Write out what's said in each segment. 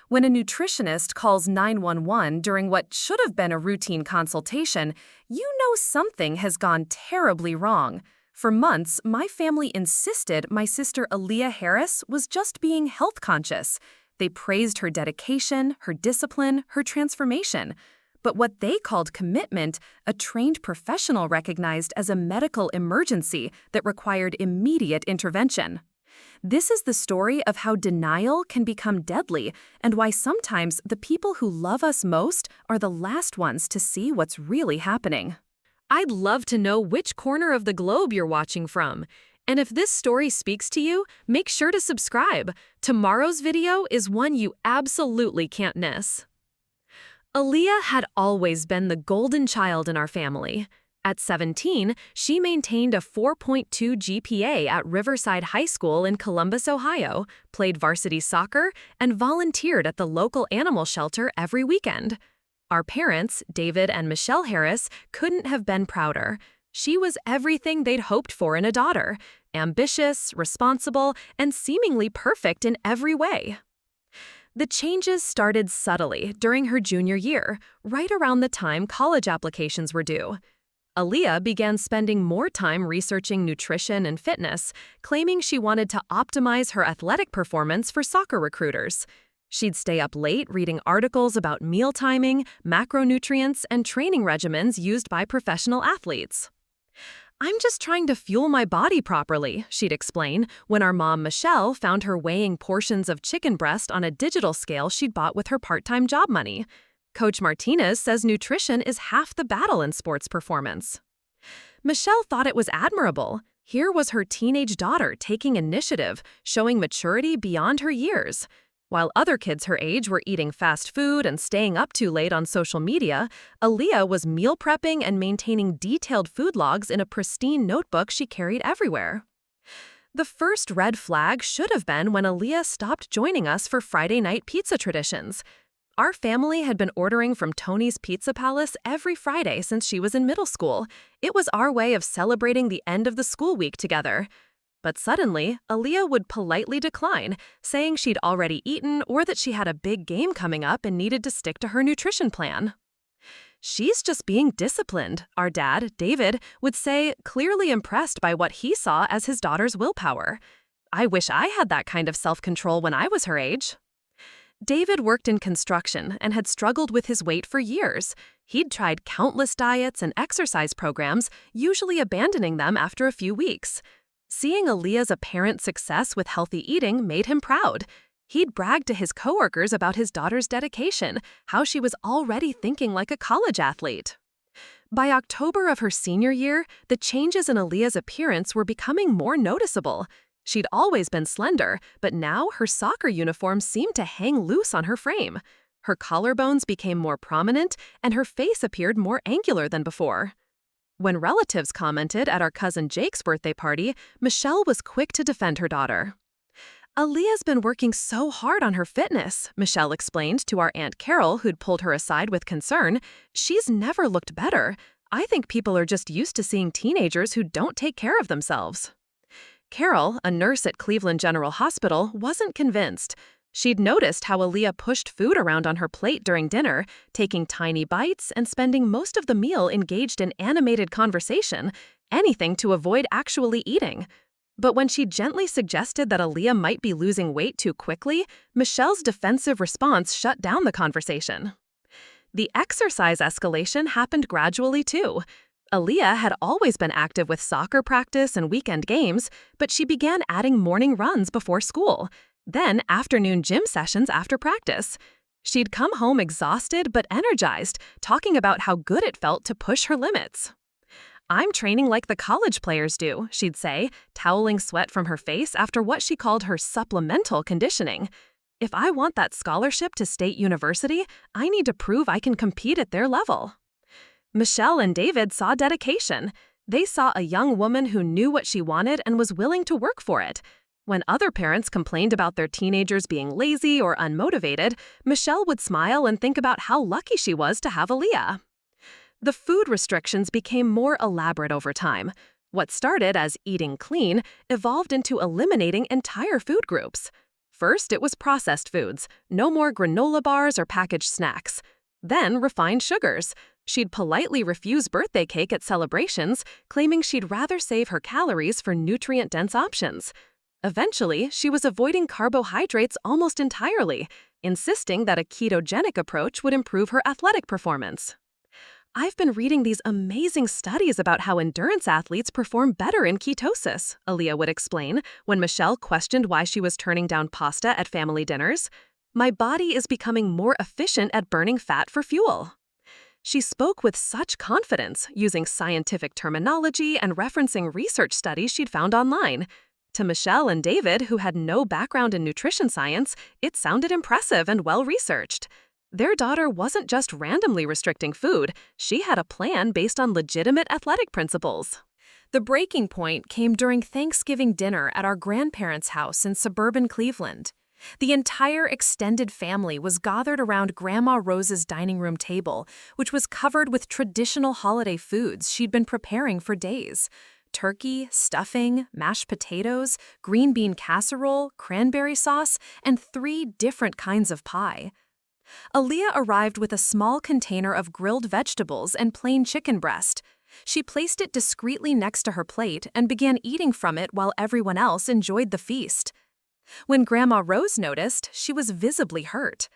When a nutritionist calls 911 during what should have been a routine consultation, you know something has gone terribly wrong. For months, my family insisted my sister Aaliyah Harris was just being health conscious. They praised her dedication, her discipline, her transformation. But what they called commitment, a trained professional recognized as a medical emergency that required immediate intervention. This is the story of how denial can become deadly and why sometimes the people who love us most are the last ones to see what's really happening. I'd love to know which corner of the globe you're watching from. And if this story speaks to you, make sure to subscribe. Tomorrow's video is one you absolutely can't miss. Aaliyah had always been the golden child in our family. At 17, she maintained a 4.2 GPA at Riverside High School in Columbus, Ohio, played varsity soccer, and volunteered at the local animal shelter every weekend. Our parents, David and Michelle Harris, couldn't have been prouder. She was everything they'd hoped for in a daughter: ambitious, responsible, and seemingly perfect in every way. The changes started subtly during her junior year, right around the time college applications were due. Aaliyah began spending more time researching nutrition and fitness, claiming she wanted to optimize her athletic performance for soccer recruiters. She'd stay up late reading articles about meal timing, macronutrients, and training regimens used by professional athletes. "I'm just trying to fuel my body properly," she'd explain, when our mom, Michelle, found her weighing portions of chicken breast on a digital scale she'd bought with her part-time job money. Coach Martinez says nutrition is half the battle in sports performance. Michelle thought it was admirable. Here was her teenage daughter taking initiative, showing maturity beyond her years. While other kids her age were eating fast food and staying up too late on social media, Aaliyah was meal prepping and maintaining detailed food logs in a pristine notebook she carried everywhere. The first red flag should have been when Aaliyah stopped joining us for Friday night pizza traditions. Our family had been ordering from Tony's Pizza Palace every Friday since she was in middle school. It was our way of celebrating the end of the school week together. But suddenly, Aaliyah would politely decline, saying she'd already eaten or that she had a big game coming up and needed to stick to her nutrition plan. "She's just being disciplined," our dad, David, would say, clearly impressed by what he saw as his daughter's willpower. "I wish I had that kind of self-control when I was her age." David worked in construction and had struggled with his weight for years. He'd tried countless diets and exercise programs, usually abandoning them after a few weeks. Seeing Aaliyah's apparent success with healthy eating made him proud. He'd bragged to his coworkers about his daughter's dedication, how she was already thinking like a college athlete. By October of her senior year, the changes in Aaliyah's appearance were becoming more noticeable. She'd always been slender, but now her soccer uniform seemed to hang loose on her frame. Her collarbones became more prominent, and her face appeared more angular than before. When relatives commented at our cousin Jake's birthday party, Michelle was quick to defend her daughter. "Aaliyah's been working so hard on her fitness," Michelle explained to our Aunt Carol, who'd pulled her aside with concern. "She's never looked better. I think people are just used to seeing teenagers who don't take care of themselves." Carol, a nurse at Cleveland General Hospital, wasn't convinced. She'd noticed how Aaliyah pushed food around on her plate during dinner, taking tiny bites and spending most of the meal engaged in animated conversation, anything to avoid actually eating. But when she gently suggested that Aaliyah might be losing weight too quickly, Michelle's defensive response shut down the conversation. The exercise escalation happened gradually too. Aaliyah had always been active with soccer practice and weekend games, but she began adding morning runs before school, then afternoon gym sessions after practice. She'd come home exhausted but energized, talking about how good it felt to push her limits. "I'm training like the college players do," she'd say, toweling sweat from her face after what she called her supplemental conditioning. "If I want that scholarship to State University, I need to prove I can compete at their level." Michelle and David saw dedication. They saw a young woman who knew what she wanted and was willing to work for it. When other parents complained about their teenagers being lazy or unmotivated, Michelle would smile and think about how lucky she was to have Aaliyah. The food restrictions became more elaborate over time. What started as eating clean evolved into eliminating entire food groups. First, it was processed foods. No more granola bars or packaged snacks. Then, refined sugars. She'd politely refuse birthday cake at celebrations, claiming she'd rather save her calories for nutrient-dense options. Eventually, she was avoiding carbohydrates almost entirely, insisting that a ketogenic approach would improve her athletic performance. I've been reading these amazing studies about how endurance athletes perform better in ketosis, Aaliyah would explain when Michelle questioned why she was turning down pasta at family dinners. My body is becoming more efficient at burning fat for fuel. She spoke with such confidence, using scientific terminology and referencing research studies she'd found online. To Michelle and David, who had no background in nutrition science, it sounded impressive and well-researched. Their daughter wasn't just randomly restricting food, she had a plan based on legitimate athletic principles. The breaking point came during Thanksgiving dinner at our grandparents' house in suburban Cleveland. The entire extended family was gathered around Grandma Rose's dining room table, which was covered with traditional holiday foods she'd been preparing for days. Turkey, stuffing, mashed potatoes, green bean casserole, cranberry sauce, and 3 different kinds of pie. Aaliyah arrived with a small container of grilled vegetables and plain chicken breast. She placed it discreetly next to her plate and began eating from it while everyone else enjoyed the feast. When Grandma Rose noticed, she was visibly hurt.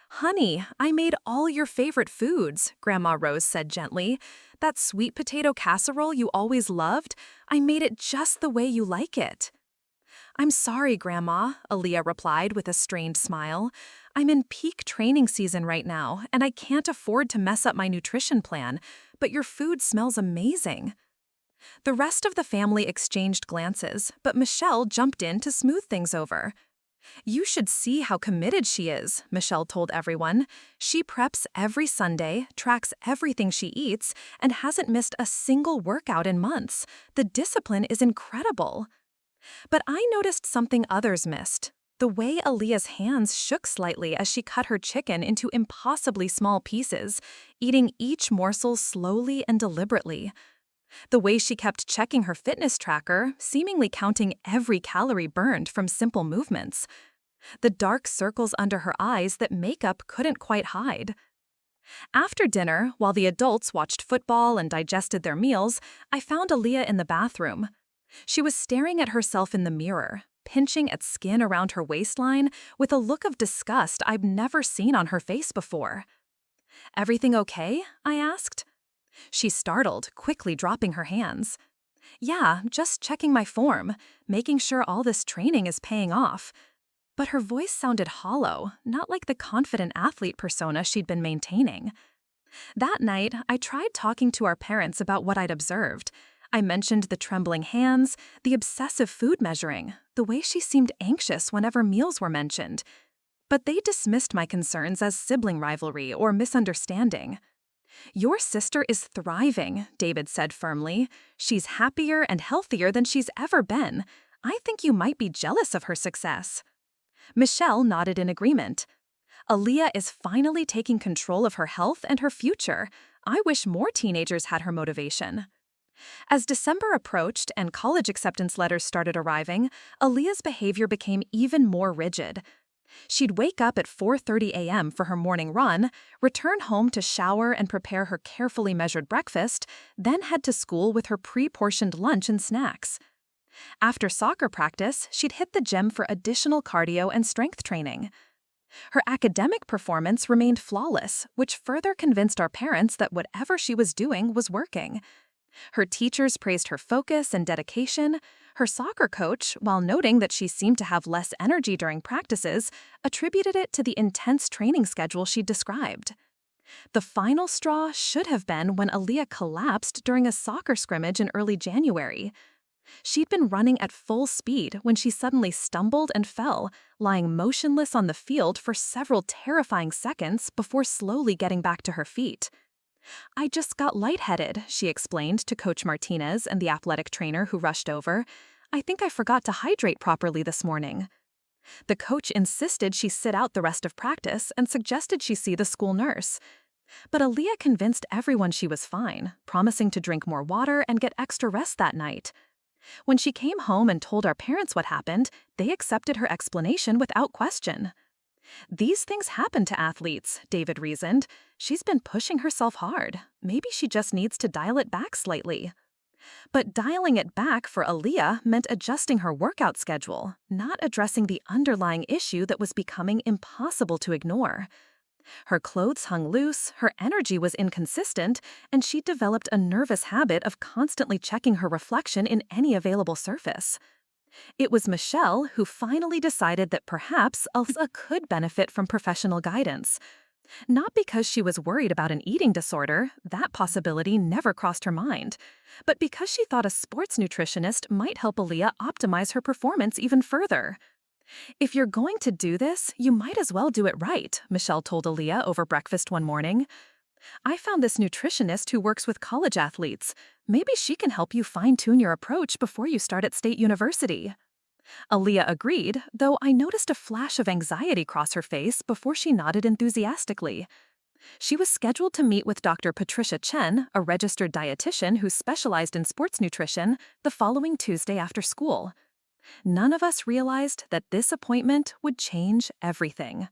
"Honey, I made all your favorite foods," Grandma Rose said gently. "That sweet potato casserole you always loved, I made it just the way you like it." "I'm sorry, Grandma," Aaliyah replied with a strained smile. "I'm in peak training season right now, and I can't afford to mess up my nutrition plan, but your food smells amazing." The rest of the family exchanged glances, but Michelle jumped in to smooth things over. "You should see how committed she is," Michelle told everyone. "She preps every Sunday, tracks everything she eats, and hasn't missed a single workout in months. The discipline is incredible." But I noticed something others missed. The way Aaliyah's hands shook slightly as she cut her chicken into impossibly small pieces, eating each morsel slowly and deliberately. The way she kept checking her fitness tracker, seemingly counting every calorie burned from simple movements. The dark circles under her eyes that makeup couldn't quite hide. After dinner, while the adults watched football and digested their meals, I found Aaliyah in the bathroom. She was staring at herself in the mirror, pinching at skin around her waistline with a look of disgust I've never seen on her face before. "Everything okay?" I asked. She startled, quickly dropping her hands. "Yeah, just checking my form, making sure all this training is paying off." But her voice sounded hollow, not like the confident athlete persona she'd been maintaining. That night, I tried talking to our parents about what I'd observed. I mentioned the trembling hands, the obsessive food measuring, the way she seemed anxious whenever meals were mentioned. But they dismissed my concerns as sibling rivalry or misunderstanding. "Your sister is thriving," David said firmly. "She's happier and healthier than she's ever been. I think you might be jealous of her success." Michelle nodded in agreement. "Aaliyah is finally taking control of her health and her future. I wish more teenagers had her motivation." As December approached and college acceptance letters started arriving, Aaliyah's behavior became even more rigid. She'd wake up at 4:30 a.m. for her morning run, return home to shower and prepare her carefully measured breakfast, then head to school with her pre-portioned lunch and snacks. After soccer practice, she'd hit the gym for additional cardio and strength training. Her academic performance remained flawless, which further convinced our parents that whatever she was doing was working. Her teachers praised her focus and dedication. Her soccer coach, while noting that she seemed to have less energy during practices, attributed it to the intense training schedule she described. The final straw should have been when Aaliyah collapsed during a soccer scrimmage in early January. She'd been running at full speed when she suddenly stumbled and fell, lying motionless on the field for several terrifying seconds before slowly getting back to her feet. "I just got lightheaded," she explained to Coach Martinez and the athletic trainer who rushed over. "I think I forgot to hydrate properly this morning." The coach insisted she sit out the rest of practice and suggested she see the school nurse. But Aaliyah convinced everyone she was fine, promising to drink more water and get extra rest that night. When she came home and told our parents what happened, they accepted her explanation without question. These things happen to athletes, David reasoned. She's been pushing herself hard. Maybe she just needs to dial it back slightly. But dialing it back for Aaliyah meant adjusting her workout schedule, not addressing the underlying issue that was becoming impossible to ignore. Her clothes hung loose, her energy was inconsistent, and she developed a nervous habit of constantly checking her reflection in any available surface. It was Michelle who finally decided that perhaps Aaliyah could benefit from professional guidance. Not because she was worried about an eating disorder, that possibility never crossed her mind, but because she thought a sports nutritionist might help Aaliyah optimize her performance even further. "If you're going to do this, you might as well do it right," Michelle told Aaliyah over breakfast one morning. "I found this nutritionist who works with college athletes. Maybe she can help you fine-tune your approach before you start at State University." Aaliyah agreed, though I noticed a flash of anxiety cross her face before she nodded enthusiastically. She was scheduled to meet with Dr. Patricia Chen, a registered dietitian who specialized in sports nutrition, the following Tuesday after school. None of us realized that this appointment would change everything.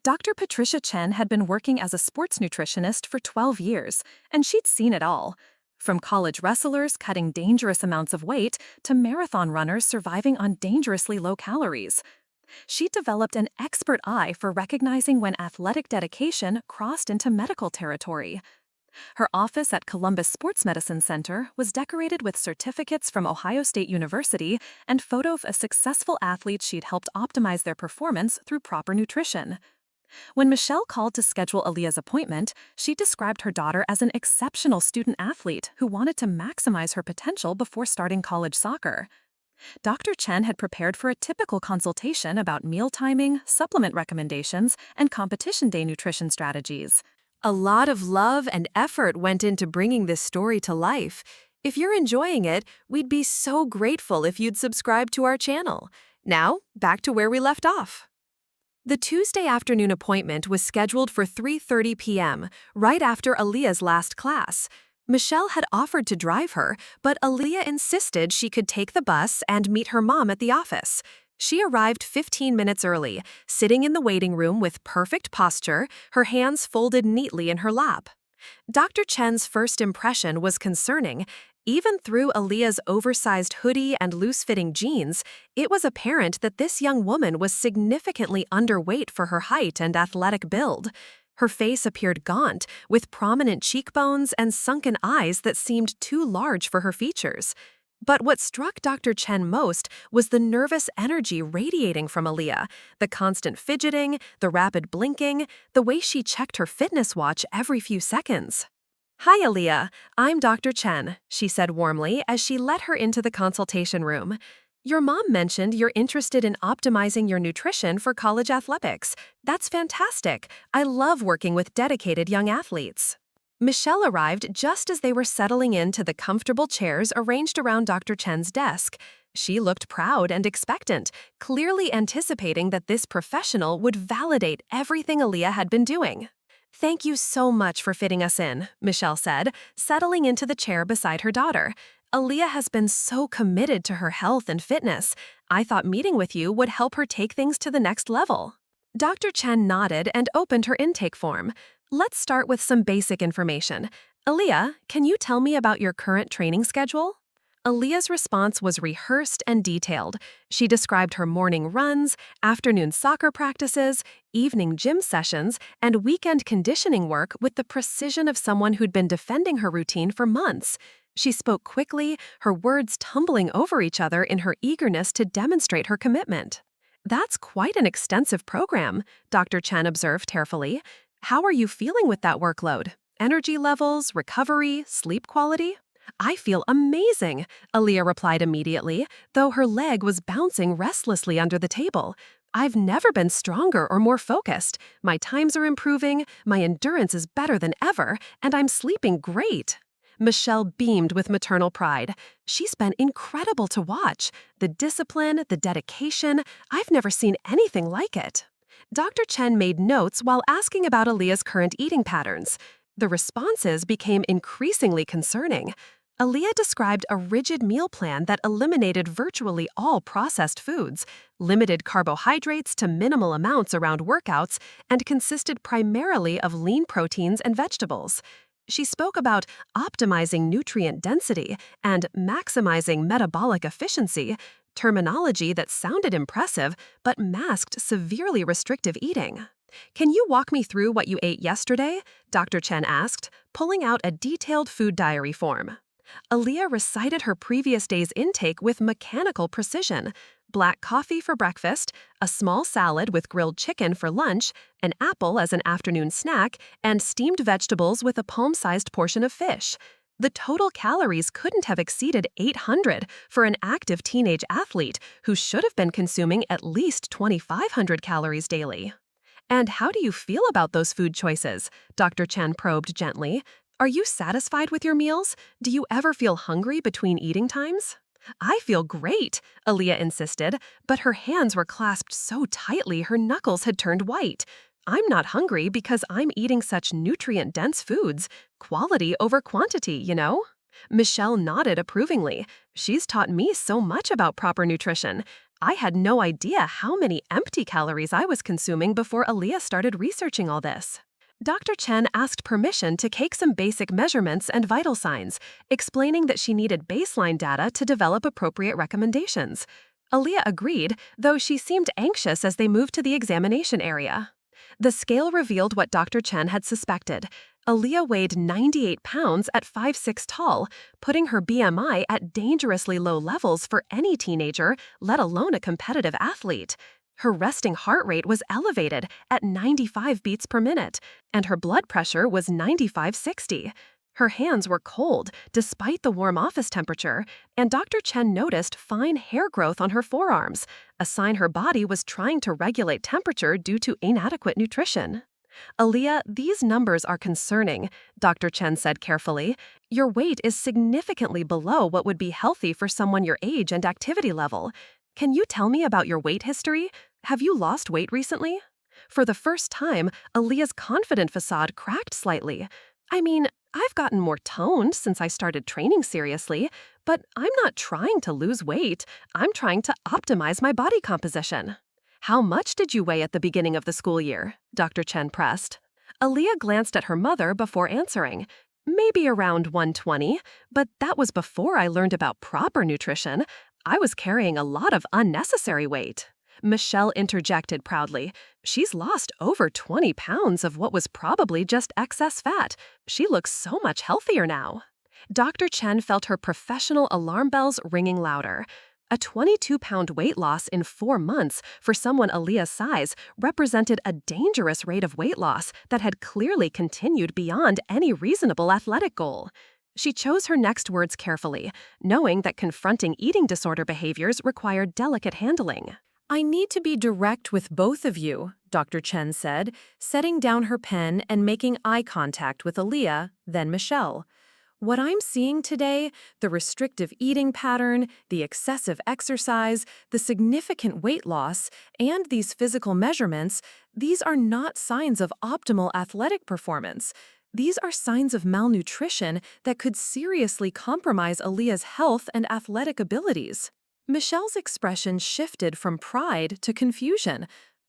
Dr. Patricia Chen had been working as a sports nutritionist for 12 years, and she'd seen it all. From college wrestlers cutting dangerous amounts of weight to marathon runners surviving on dangerously low calories. She developed an expert eye for recognizing when athletic dedication crossed into medical territory. Her office at Columbus Sports Medicine Center was decorated with certificates from Ohio State University and photos of successful athletes she'd helped optimize their performance through proper nutrition. When Michelle called to schedule Aaliyah's appointment, she described her daughter as an exceptional student-athlete who wanted to maximize her potential before starting college soccer. Dr. Chen had prepared for a typical consultation about meal timing, supplement recommendations, and competition day nutrition strategies. A lot of love and effort went into bringing this story to life. If you're enjoying it, we'd be so grateful if you'd subscribe to our channel. Now, back to where we left off. The Tuesday afternoon appointment was scheduled for 3:30 p.m., right after Aaliyah's last class. Michelle had offered to drive her, but Aaliyah insisted she could take the bus and meet her mom at the office. She arrived 15 minutes early, sitting in the waiting room with perfect posture, her hands folded neatly in her lap. Dr. Chen's first impression was concerning. Even through Aaliyah's oversized hoodie and loose-fitting jeans, it was apparent that this young woman was significantly underweight for her height and athletic build. Her face appeared gaunt, with prominent cheekbones and sunken eyes that seemed too large for her features. But what struck Dr. Chen most was the nervous energy radiating from Aaliyah, the constant fidgeting, the rapid blinking, the way she checked her fitness watch every few seconds. "Hi, Aaliyah. I'm Dr. Chen," she said warmly as she led her into the consultation room. "Your mom mentioned you're interested in optimizing your nutrition for college athletics. That's fantastic. I love working with dedicated young athletes." Michelle arrived just as they were settling into the comfortable chairs arranged around Dr. Chen's desk. She looked proud and expectant, clearly anticipating that this professional would validate everything Aaliyah had been doing. "Thank you so much for fitting us in," Michelle said, settling into the chair beside her daughter. "Aaliyah has been so committed to her health and fitness. I thought meeting with you would help her take things to the next level." Dr. Chen nodded and opened her intake form. "Let's start with some basic information. Aaliyah, can you tell me about your current training schedule?" Aaliyah's response was rehearsed and detailed. She described her morning runs, afternoon soccer practices, evening gym sessions, and weekend conditioning work with the precision of someone who'd been defending her routine for months. She spoke quickly, her words tumbling over each other in her eagerness to demonstrate her commitment. "That's quite an extensive program," Dr. Chen observed carefully. "How are you feeling with that workload? Energy levels, recovery, sleep quality?" "I feel amazing," Aaliyah replied immediately, though her leg was bouncing restlessly under the table. "I've never been stronger or more focused. My times are improving, my endurance is better than ever, and I'm sleeping great." Michelle beamed with maternal pride. "She's been incredible to watch. The discipline, the dedication, I've never seen anything like it." Dr. Chen made notes while asking about Aaliyah's current eating patterns. The responses became increasingly concerning. Aaliyah described a rigid meal plan that eliminated virtually all processed foods, limited carbohydrates to minimal amounts around workouts, and consisted primarily of lean proteins and vegetables. She spoke about optimizing nutrient density and maximizing metabolic efficiency, terminology that sounded impressive but masked severely restrictive eating. Can you walk me through what you ate yesterday? Dr. Chen asked, pulling out a detailed food diary form. Aaliyah recited her previous day's intake with mechanical precision: black coffee for breakfast, a small salad with grilled chicken for lunch, an apple as an afternoon snack, and steamed vegetables with a palm-sized portion of fish. The total calories couldn't have exceeded 800 for an active teenage athlete who should have been consuming at least 2,500 calories daily. And how do you feel about those food choices? Dr. Chen probed gently. Are you satisfied with your meals? Do you ever feel hungry between eating times? I feel great, Aaliyah insisted, but her hands were clasped so tightly her knuckles had turned white. I'm not hungry because I'm eating such nutrient-dense foods. Quality over quantity, you know? Michelle nodded approvingly. She's taught me so much about proper nutrition. I had no idea how many empty calories I was consuming before Aaliyah started researching all this. Dr. Chen asked permission to take some basic measurements and vital signs, explaining that she needed baseline data to develop appropriate recommendations. Aaliyah agreed, though she seemed anxious as they moved to the examination area. The scale revealed what Dr. Chen had suspected. Aaliyah weighed 98 pounds at 5'6" tall, putting her BMI at dangerously low levels for any teenager, let alone a competitive athlete. Her resting heart rate was elevated at 95 beats per minute, and her blood pressure was 95/60. Her hands were cold despite the warm office temperature, and Dr. Chen noticed fine hair growth on her forearms, a sign her body was trying to regulate temperature due to inadequate nutrition. Aaliyah, these numbers are concerning, Dr. Chen said carefully. Your weight is significantly below what would be healthy for someone your age and activity level. Can you tell me about your weight history? Have you lost weight recently? For the first time, Aaliyah's confident facade cracked slightly. I mean, I've gotten more toned since I started training seriously, but I'm not trying to lose weight. I'm trying to optimize my body composition. How much did you weigh at the beginning of the school year? Dr. Chen pressed. Aaliyah glanced at her mother before answering. Maybe around 120, but that was before I learned about proper nutrition. I was carrying a lot of unnecessary weight. Michelle interjected proudly. She's lost over 20 pounds of what was probably just excess fat. She looks so much healthier now. Dr. Chen felt her professional alarm bells ringing louder. A 22-pound weight loss in 4 months for someone Aaliyah's size represented a dangerous rate of weight loss that had clearly continued beyond any reasonable athletic goal. She chose her next words carefully, knowing that confronting eating disorder behaviors required delicate handling. I need to be direct with both of you, Dr. Chen said, setting down her pen and making eye contact with Aaliyah, then Michelle. What I'm seeing today, the restrictive eating pattern, the excessive exercise, the significant weight loss, and these physical measurements, these are not signs of optimal athletic performance. These are signs of malnutrition that could seriously compromise Aaliyah's health and athletic abilities. Michelle's expression shifted from pride to confusion.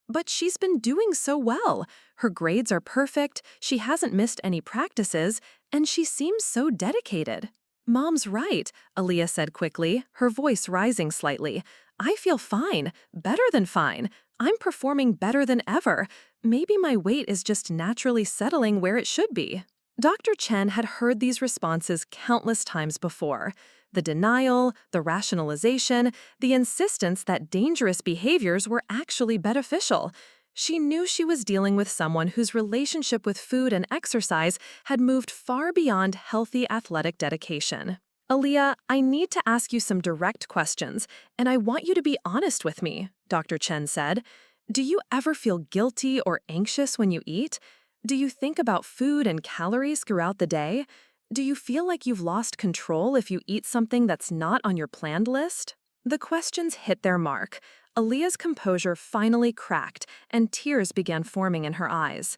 But she's been doing so well. Her grades are perfect, she hasn't missed any practices, and she seems so dedicated. Mom's right, Aaliyah said quickly, her voice rising slightly. I feel fine, better than fine. I'm performing better than ever. Maybe my weight is just naturally settling where it should be. Dr. Chen had heard these responses countless times before. The denial, the rationalization, the insistence that dangerous behaviors were actually beneficial. She knew she was dealing with someone whose relationship with food and exercise had moved far beyond healthy athletic dedication. Aaliyah, I need to ask you some direct questions, and I want you to be honest with me, Dr. Chen said. Do you ever feel guilty or anxious when you eat? Do you think about food and calories throughout the day? Do you feel like you've lost control if you eat something that's not on your planned list? The questions hit their mark. Aaliyah's composure finally cracked, and tears began forming in her eyes.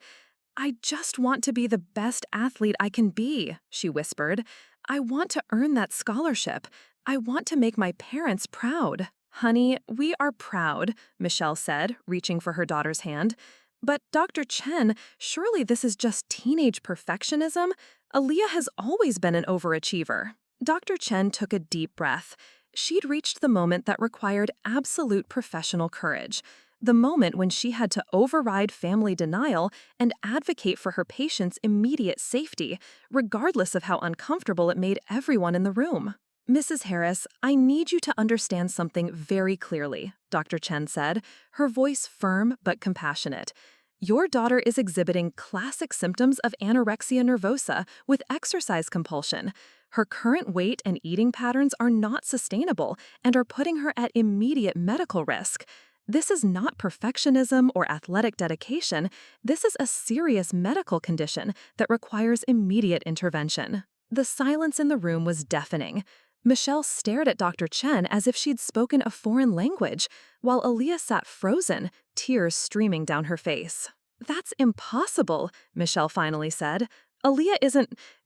I just want to be the best athlete I can be, she whispered. I want to earn that scholarship. I want to make my parents proud. Honey, we are proud, Michelle said, reaching for her daughter's hand. But Dr. Chen, surely this is just teenage perfectionism? Aaliyah has always been an overachiever. Dr. Chen took a deep breath. She'd reached the moment that required absolute professional courage. The moment when she had to override family denial and advocate for her patient's immediate safety, regardless of how uncomfortable it made everyone in the room. Mrs. Harris, I need you to understand something very clearly, Dr. Chen said, her voice firm but compassionate. Your daughter is exhibiting classic symptoms of anorexia nervosa with exercise compulsion. Her current weight and eating patterns are not sustainable and are putting her at immediate medical risk. This is not perfectionism or athletic dedication. This is a serious medical condition that requires immediate intervention. The silence in the room was deafening. Michelle stared at Dr. Chen as if she'd spoken a foreign language, while Aaliyah sat frozen, tears streaming down her face. That's impossible, Michelle finally said.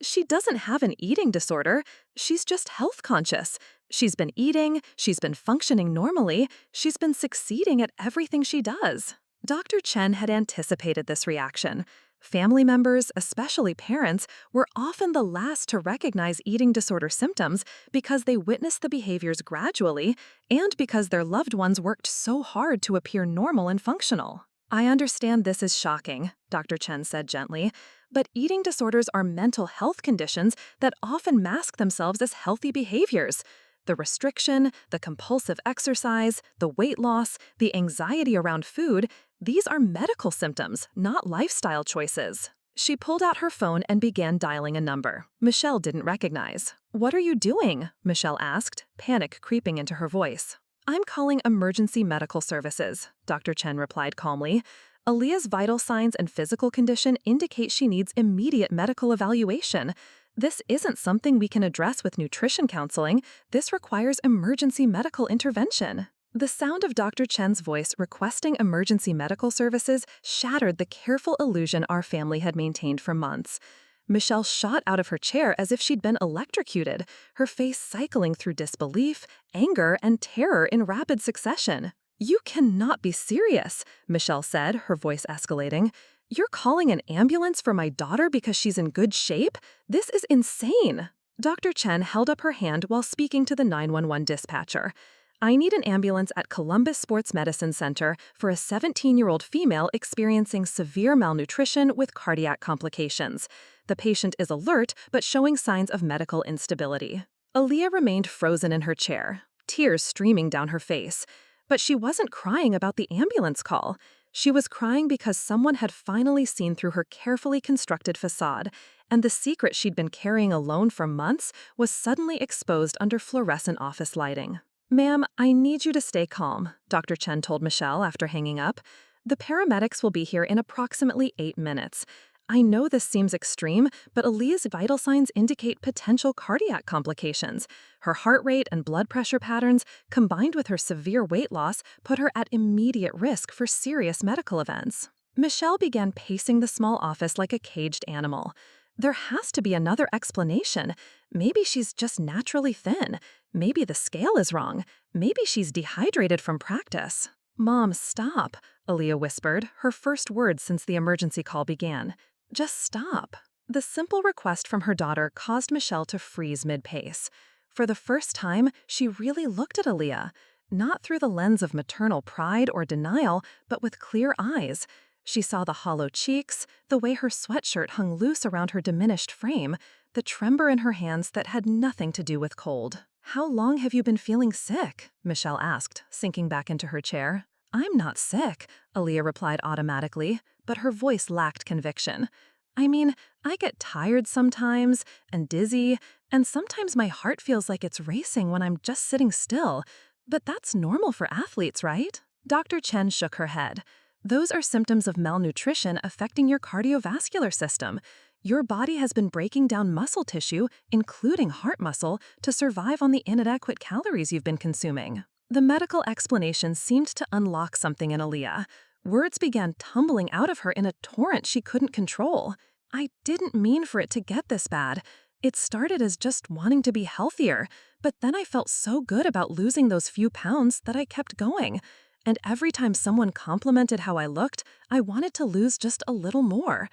She doesn't have an eating disorder. She's just health conscious. She's been eating, she's been functioning normally, she's been succeeding at everything she does. Dr. Chen had anticipated this reaction. Family members, especially parents, were often the last to recognize eating disorder symptoms because they witnessed the behaviors gradually and because their loved ones worked so hard to appear normal and functional. I understand this is shocking, Dr. Chen said gently, but eating disorders are mental health conditions that often mask themselves as healthy behaviors. The restriction, the compulsive exercise, the weight loss, the anxiety around food, these are medical symptoms, not lifestyle choices. She pulled out her phone and began dialing a number Michelle didn't recognize. What are you doing? Michelle asked, panic creeping into her voice. I'm calling emergency medical services, Dr. Chen replied calmly. Aaliyah's vital signs and physical condition indicate she needs immediate medical evaluation. This isn't something we can address with nutrition counseling. This requires emergency medical intervention. The sound of Dr. Chen's voice requesting emergency medical services shattered the careful illusion our family had maintained for months. Michelle shot out of her chair as if she'd been electrocuted, her face cycling through disbelief, anger, and terror in rapid succession. You cannot be serious, Michelle said, her voice escalating. You're calling an ambulance for my daughter because she's in good shape? This is insane. Dr. Chen held up her hand while speaking to the 911 dispatcher. I need an ambulance at Columbus Sports Medicine Center for a 17-year-old female experiencing severe malnutrition with cardiac complications. The patient is alert but showing signs of medical instability. Aaliyah remained frozen in her chair, tears streaming down her face. But she wasn't crying about the ambulance call. She was crying because someone had finally seen through her carefully constructed facade, and the secret she'd been carrying alone for months was suddenly exposed under fluorescent office lighting. Ma'am, I need you to stay calm, Dr. Chen told Michelle after hanging up. The paramedics will be here in approximately 8 minutes. I know this seems extreme, but Aaliyah's vital signs indicate potential cardiac complications. Her heart rate and blood pressure patterns, combined with her severe weight loss, put her at immediate risk for serious medical events. Michelle began pacing the small office like a caged animal. There has to be another explanation. Maybe she's just naturally thin. Maybe the scale is wrong. Maybe she's dehydrated from practice. Mom, stop, Aaliyah whispered, her first words since the emergency call began. Just stop. The simple request from her daughter caused Michelle to freeze mid-pace. For the first time, she really looked at Aaliyah, not through the lens of maternal pride or denial, but with clear eyes. She saw the hollow cheeks, the way her sweatshirt hung loose around her diminished frame, the tremor in her hands that had nothing to do with cold. How long have you been feeling sick? Michelle asked, sinking back into her chair. I'm not sick, Aaliyah replied automatically, but her voice lacked conviction. I mean, I get tired sometimes, and dizzy, and sometimes my heart feels like it's racing when I'm just sitting still. But that's normal for athletes, right? Dr. Chen shook her head. Those are symptoms of malnutrition affecting your cardiovascular system. Your body has been breaking down muscle tissue, including heart muscle, to survive on the inadequate calories you've been consuming. The medical explanation seemed to unlock something in Aaliyah. Words began tumbling out of her in a torrent she couldn't control. I didn't mean for it to get this bad. It started as just wanting to be healthier, but then I felt so good about losing those few pounds that I kept going. And every time someone complimented how I looked, I wanted to lose just a little more.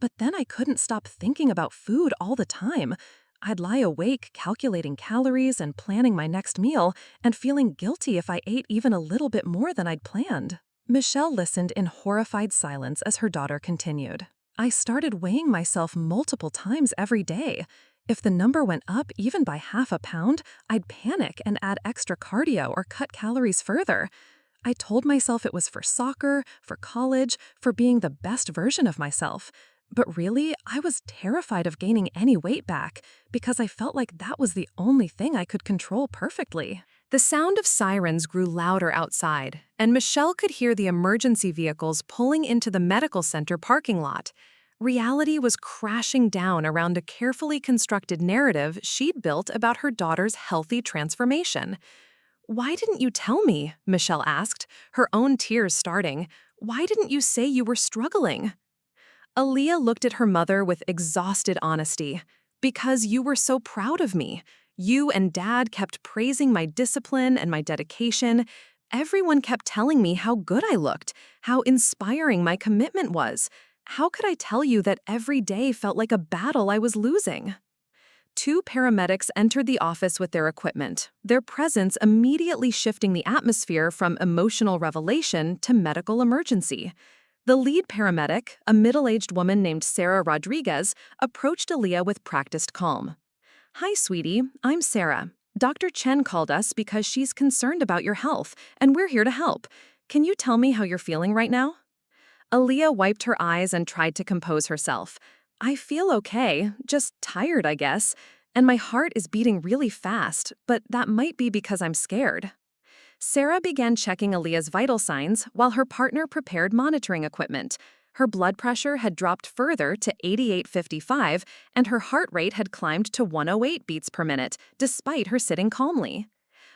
But then I couldn't stop thinking about food all the time. I'd lie awake calculating calories and planning my next meal and feeling guilty if I ate even a little bit more than I'd planned. Michelle listened in horrified silence as her daughter continued. I started weighing myself multiple times every day. If the number went up even by half a pound, I'd panic and add extra cardio or cut calories further. I told myself it was for soccer, for college, for being the best version of myself. But really, I was terrified of gaining any weight back because I felt like that was the only thing I could control perfectly. The sound of sirens grew louder outside, and Michelle could hear the emergency vehicles pulling into the medical center parking lot. Reality was crashing down around a carefully constructed narrative she'd built about her daughter's healthy transformation. "Why didn't you tell me?" Michelle asked, her own tears starting. "Why didn't you say you were struggling?" Aaliyah looked at her mother with exhausted honesty. "Because you were so proud of me. You and Dad kept praising my discipline and my dedication. Everyone kept telling me how good I looked, how inspiring my commitment was. How could I tell you that every day felt like a battle I was losing?" Two paramedics entered the office with their equipment, their presence immediately shifting the atmosphere from emotional revelation to medical emergency. The lead paramedic, a middle-aged woman named Sarah Rodriguez, approached Aaliyah with practiced calm. "Hi, sweetie, I'm Sarah. Dr. Chen called us because she's concerned about your health, and we're here to help. Can you tell me how you're feeling right now?" Aaliyah wiped her eyes and tried to compose herself. "I feel okay, just tired, I guess, and my heart is beating really fast, but that might be because I'm scared." Sarah began checking Aaliyah's vital signs while her partner prepared monitoring equipment. Her blood pressure had dropped further to 88/55, and her heart rate had climbed to 108 beats per minute, despite her sitting calmly.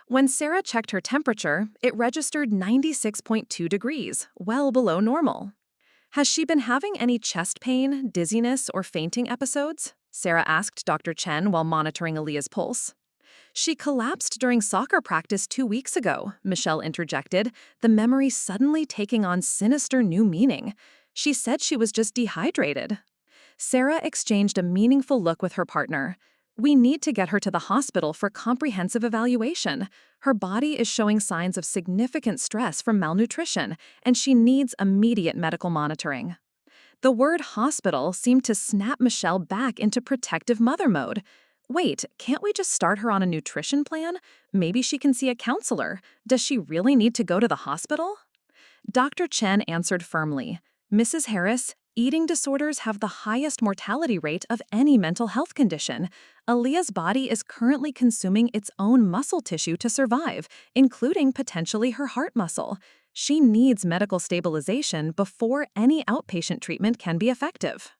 When Sarah checked her temperature, it registered 96.2 degrees, well below normal. "Has she been having any chest pain, dizziness, or fainting episodes?" Sarah asked Dr. Chen while monitoring Aaliyah's pulse. "She collapsed during soccer practice 2 weeks ago," Michelle interjected, the memory suddenly taking on sinister new meaning. "She said she was just dehydrated." Sarah exchanged a meaningful look with her partner. "We need to get her to the hospital for comprehensive evaluation. Her body is showing signs of significant stress from malnutrition, and she needs immediate medical monitoring." The word hospital seemed to snap Michelle back into protective mother mode. "Wait, can't we just start her on a nutrition plan? Maybe she can see a counselor. Does she really need to go to the hospital?" Dr. Chen answered firmly, "Mrs. Harris, eating disorders have the highest mortality rate of any mental health condition. Aaliyah's body is currently consuming its own muscle tissue to survive, including potentially her heart muscle. She needs medical stabilization before any outpatient treatment can be effective."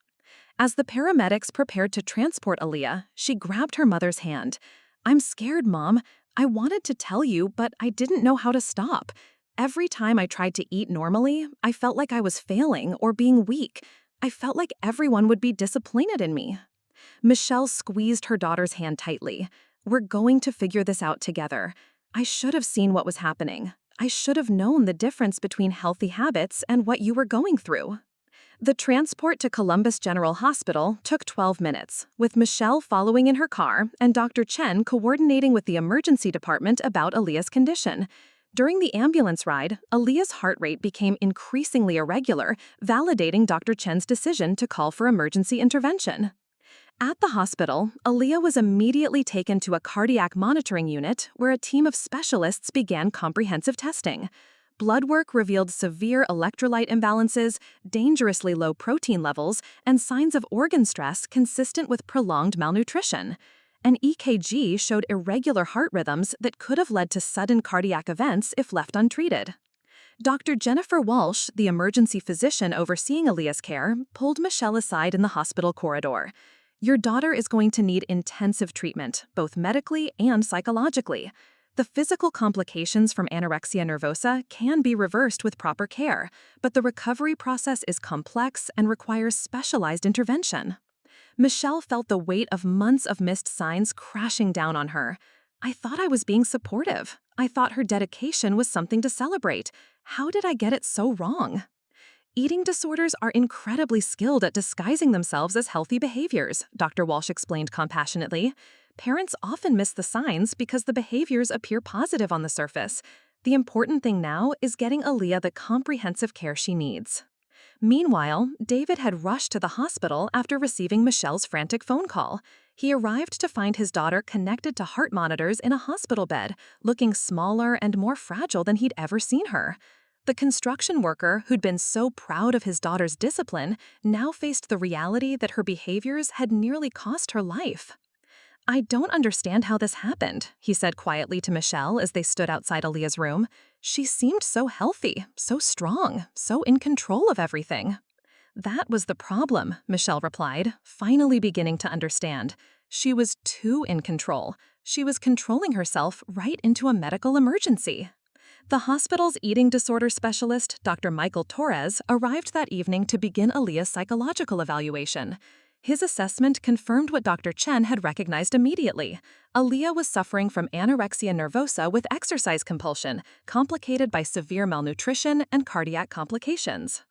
As the paramedics prepared to transport Aaliyah, she grabbed her mother's hand. "I'm scared, Mom. I wanted to tell you, but I didn't know how to stop. Every time I tried to eat normally, I felt like I was failing or being weak. I felt like everyone would be disappointed in me." Michelle squeezed her daughter's hand tightly. "We're going to figure this out together. I should have seen what was happening. I should have known the difference between healthy habits and what you were going through." The transport to Columbus General Hospital took 12 minutes, with Michelle following in her car and Dr. Chen coordinating with the emergency department about Aaliyah's condition. During the ambulance ride, Aaliyah's heart rate became increasingly irregular, validating Dr. Chen's decision to call for emergency intervention. At the hospital, Aaliyah was immediately taken to a cardiac monitoring unit where a team of specialists began comprehensive testing. Blood work revealed severe electrolyte imbalances, dangerously low protein levels, and signs of organ stress consistent with prolonged malnutrition. An EKG showed irregular heart rhythms that could have led to sudden cardiac events if left untreated. Dr. Jennifer Walsh, the emergency physician overseeing Aaliyah's care, pulled Michelle aside in the hospital corridor. "Your daughter is going to need intensive treatment, both medically and psychologically. The physical complications from anorexia nervosa can be reversed with proper care, but the recovery process is complex and requires specialized intervention. Michelle felt the weight of months of missed signs crashing down on her. I thought I was being supportive. I thought her dedication was something to celebrate. How did I get it so wrong? Eating disorders are incredibly skilled at disguising themselves as healthy behaviors, Dr. Walsh explained compassionately. Parents often miss the signs because the behaviors appear positive on the surface. The important thing now is getting Aaliyah the comprehensive care she needs. Meanwhile, David had rushed to the hospital after receiving Michelle's frantic phone call. He arrived to find his daughter connected to heart monitors in a hospital bed, looking smaller and more fragile than he'd ever seen her. The construction worker, who'd been so proud of his daughter's discipline, now faced the reality that her behaviors had nearly cost her life. "I don't understand how this happened," he said quietly to Michelle as they stood outside Aaliyah's room. "She seemed so healthy, so strong, so in control of everything." "That was the problem," Michelle replied, finally beginning to understand. She was too in control. She was controlling herself right into a medical emergency. The hospital's eating disorder specialist, Dr. Michael Torres, arrived that evening to begin Aaliyah's psychological evaluation. His assessment confirmed what Dr. Chen had recognized immediately. Aaliyah was suffering from anorexia nervosa with exercise compulsion, complicated by severe malnutrition and cardiac complications.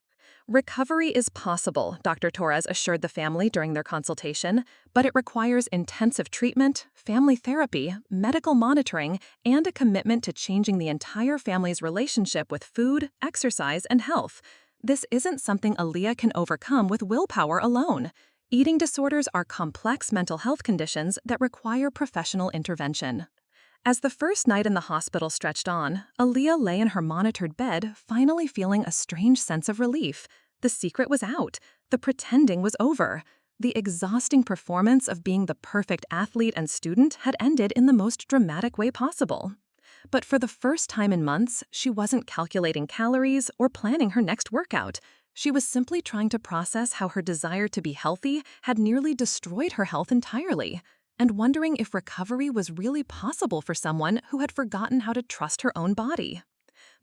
Recovery is possible, Dr. Torres assured the family during their consultation, but it requires intensive treatment, family therapy, medical monitoring, and a commitment to changing the entire family's relationship with food, exercise, and health. This isn't something Aaliyah can overcome with willpower alone. Eating disorders are complex mental health conditions that require professional intervention. As the first night in the hospital stretched on, Aaliyah lay in her monitored bed, finally feeling a strange sense of relief. The secret was out. The pretending was over. The exhausting performance of being the perfect athlete and student had ended in the most dramatic way possible. But for the first time in months, she wasn't calculating calories or planning her next workout. She was simply trying to process how her desire to be healthy had nearly destroyed her health entirely, and wondering if recovery was really possible for someone who had forgotten how to trust her own body.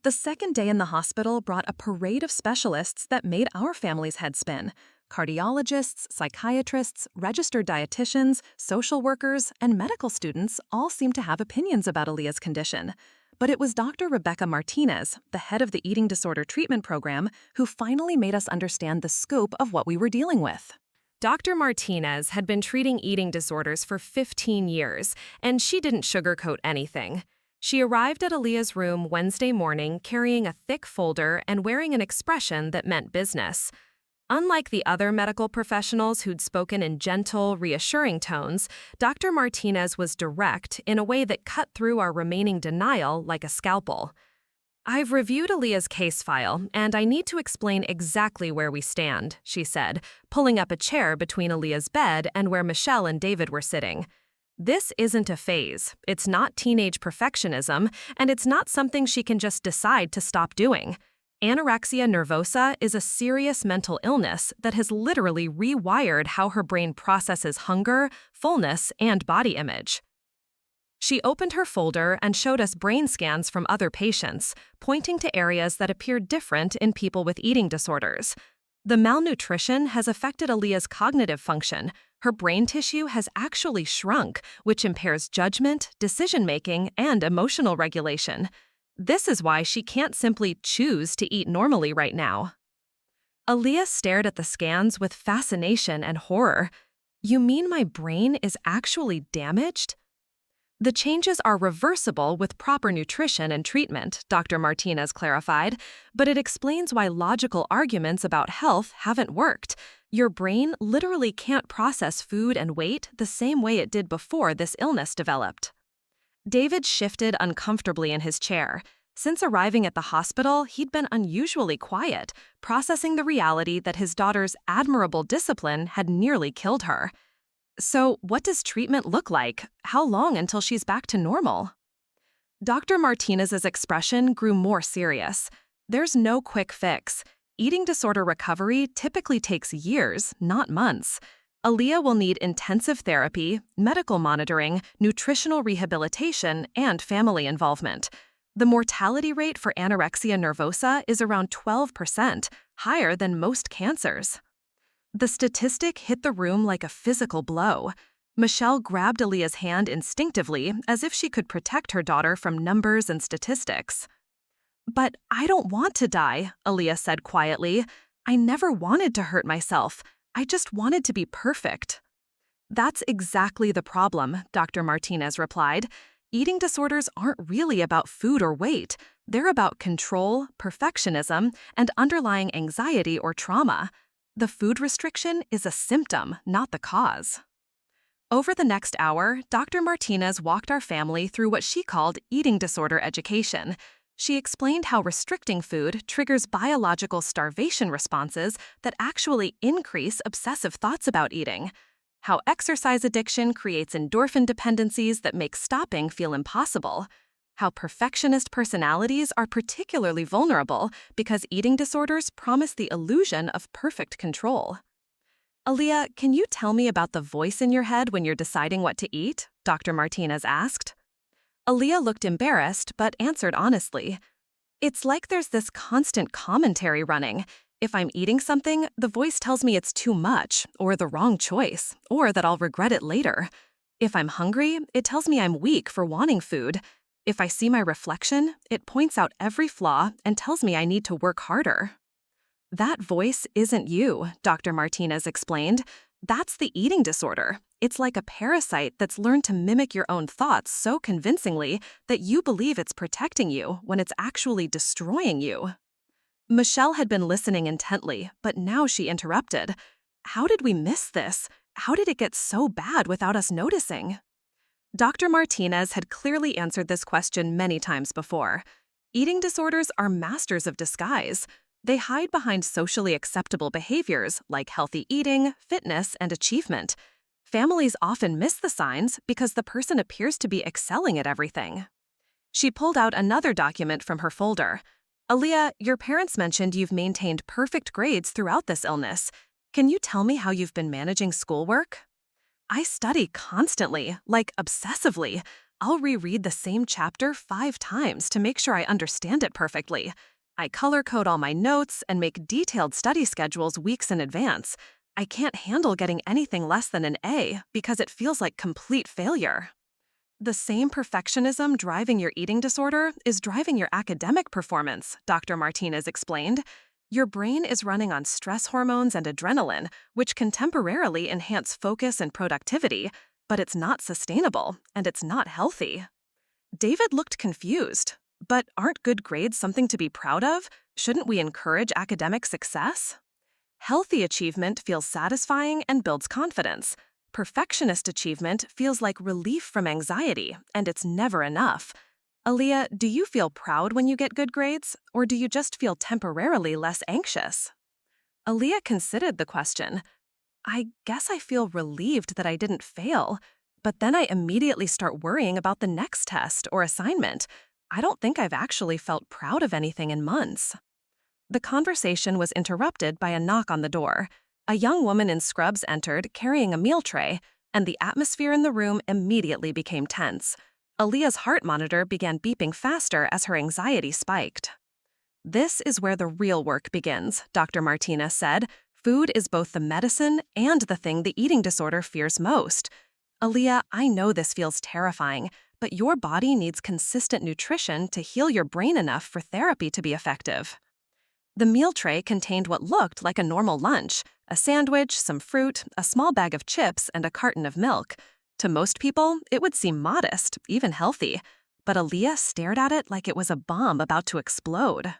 The second day in the hospital brought a parade of specialists that made our family's head spin. Cardiologists, psychiatrists, registered dietitians, social workers, and medical students all seemed to have opinions about Aaliyah's condition. But it was Dr. Rebecca Martinez, the head of the Eating Disorder Treatment Program, who finally made us understand the scope of what we were dealing with. Dr. Martinez had been treating eating disorders for 15 years, and she didn't sugarcoat anything. She arrived at Aaliyah's room Wednesday morning carrying a thick folder and wearing an expression that meant business. Unlike the other medical professionals who'd spoken in gentle, reassuring tones, Dr. Martinez was direct in a way that cut through our remaining denial like a scalpel. "I've reviewed Aaliyah's case file, and I need to explain exactly where we stand," she said, pulling up a chair between Aaliyah's bed and where Michelle and David were sitting. "This isn't a phase, it's not teenage perfectionism, and it's not something she can just decide to stop doing. Anorexia nervosa is a serious mental illness that has literally rewired how her brain processes hunger, fullness, and body image." She opened her folder and showed us brain scans from other patients, pointing to areas that appeared different in people with eating disorders. The malnutrition has affected Aaliyah's cognitive function. Her brain tissue has actually shrunk, which impairs judgment, decision-making, and emotional regulation. This is why she can't simply choose to eat normally right now. Aaliyah stared at the scans with fascination and horror. "You mean my brain is actually damaged?" "The changes are reversible with proper nutrition and treatment," Dr. Martinez clarified, "but it explains why logical arguments about health haven't worked. Your brain literally can't process food and weight the same way it did before this illness developed." David shifted uncomfortably in his chair. Since arriving at the hospital, he'd been unusually quiet, processing the reality that his daughter's admirable discipline had nearly killed her. "So, what does treatment look like? How long until she's back to normal?" Dr. Martinez's expression grew more serious. "There's no quick fix. Eating disorder recovery typically takes years, not months. Aaliyah will need intensive therapy, medical monitoring, nutritional rehabilitation, and family involvement. The mortality rate for anorexia nervosa is around 12%, higher than most cancers. The statistic hit the room like a physical blow. Michelle grabbed Aaliyah's hand instinctively, as if she could protect her daughter from numbers and statistics. "But I don't want to die," Aaliyah said quietly. "I never wanted to hurt myself. I just wanted to be perfect." "That's exactly the problem," Dr. Martinez replied. "Eating disorders aren't really about food or weight. They're about control, perfectionism, and underlying anxiety or trauma. The food restriction is a symptom, not the cause." Over the next hour, Dr. Martinez walked our family through what she called eating disorder education. She explained how restricting food triggers biological starvation responses that actually increase obsessive thoughts about eating, how exercise addiction creates endorphin dependencies that make stopping feel impossible, how perfectionist personalities are particularly vulnerable because eating disorders promise the illusion of perfect control. "Aaliyah, can you tell me about the voice in your head when you're deciding what to eat?" Dr. Martinez asked. Aaliyah looked embarrassed but answered honestly. "It's like there's this constant commentary running. If I'm eating something, the voice tells me it's too much, or the wrong choice, or that I'll regret it later. If I'm hungry, it tells me I'm weak for wanting food. If I see my reflection, it points out every flaw and tells me I need to work harder." "That voice isn't you," Dr. Martinez explained. "That's the eating disorder. It's like a parasite that's learned to mimic your own thoughts so convincingly that you believe it's protecting you when it's actually destroying you." Michelle had been listening intently, but now she interrupted. "How did we miss this? How did it get so bad without us noticing?" Dr. Martinez had clearly answered this question many times before. Eating disorders are masters of disguise. They hide behind socially acceptable behaviors like healthy eating, fitness, and achievement. Families often miss the signs because the person appears to be excelling at everything. She pulled out another document from her folder. "Aaliyah, your parents mentioned you've maintained perfect grades throughout this illness. Can you tell me how you've been managing schoolwork?" "I study constantly, like obsessively. I'll reread the same chapter 5 times to make sure I understand it perfectly. I color code all my notes and make detailed study schedules weeks in advance. I can't handle getting anything less than an A because it feels like complete failure." "The same perfectionism driving your eating disorder is driving your academic performance," Dr. Martinez explained. "Your brain is running on stress hormones and adrenaline, which can temporarily enhance focus and productivity, but it's not sustainable and it's not healthy." David looked confused. "But aren't good grades something to be proud of? Shouldn't we encourage academic success?" "Healthy achievement feels satisfying and builds confidence. Perfectionist achievement feels like relief from anxiety, and it's never enough. Aaliyah, do you feel proud when you get good grades, or do you just feel temporarily less anxious?" Aaliyah considered the question. "I guess I feel relieved that I didn't fail, but then I immediately start worrying about the next test or assignment. I don't think I've actually felt proud of anything in months." The conversation was interrupted by a knock on the door. A young woman in scrubs entered, carrying a meal tray, and the atmosphere in the room immediately became tense. Aaliyah's heart monitor began beeping faster as her anxiety spiked. "This is where the real work begins," Dr. Martinez said. "Food is both the medicine and the thing the eating disorder fears most. Aaliyah, I know this feels terrifying, but your body needs consistent nutrition to heal your brain enough for therapy to be effective." The meal tray contained what looked like a normal lunch: a sandwich, some fruit, a small bag of chips, and a carton of milk. To most people, it would seem modest, even healthy, but Aaliyah stared at it like it was a bomb about to explode.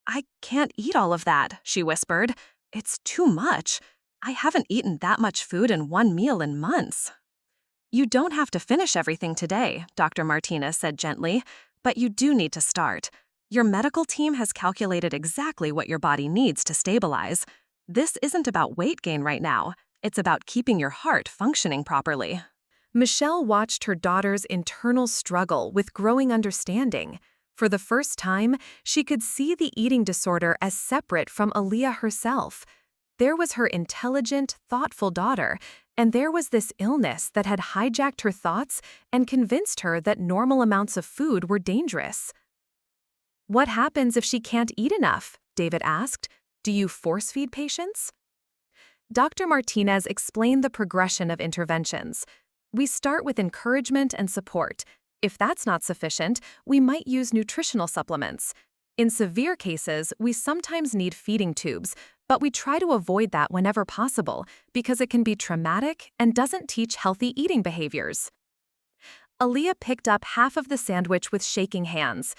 "I can't eat all of that," she whispered. "It's too much. I haven't eaten that much food in one meal in months." "You don't have to finish everything today," Dr. Martinez said gently, "but you do need to start. Your medical team has calculated exactly what your body needs to stabilize. This isn't about weight gain right now. It's about keeping your heart functioning properly." Michelle watched her daughter's internal struggle with growing understanding. For the first time, she could see the eating disorder as separate from Aaliyah herself. There was her intelligent, thoughtful daughter, and there was this illness that had hijacked her thoughts and convinced her that normal amounts of food were dangerous. "What happens if she can't eat enough?" David asked. "Do you force-feed patients?" Dr. Martinez explained the progression of interventions. We start with encouragement and support. If that's not sufficient, we might use nutritional supplements. In severe cases, we sometimes need feeding tubes, but we try to avoid that whenever possible because it can be traumatic and doesn't teach healthy eating behaviors. Aaliyah picked up half of the sandwich with shaking hands.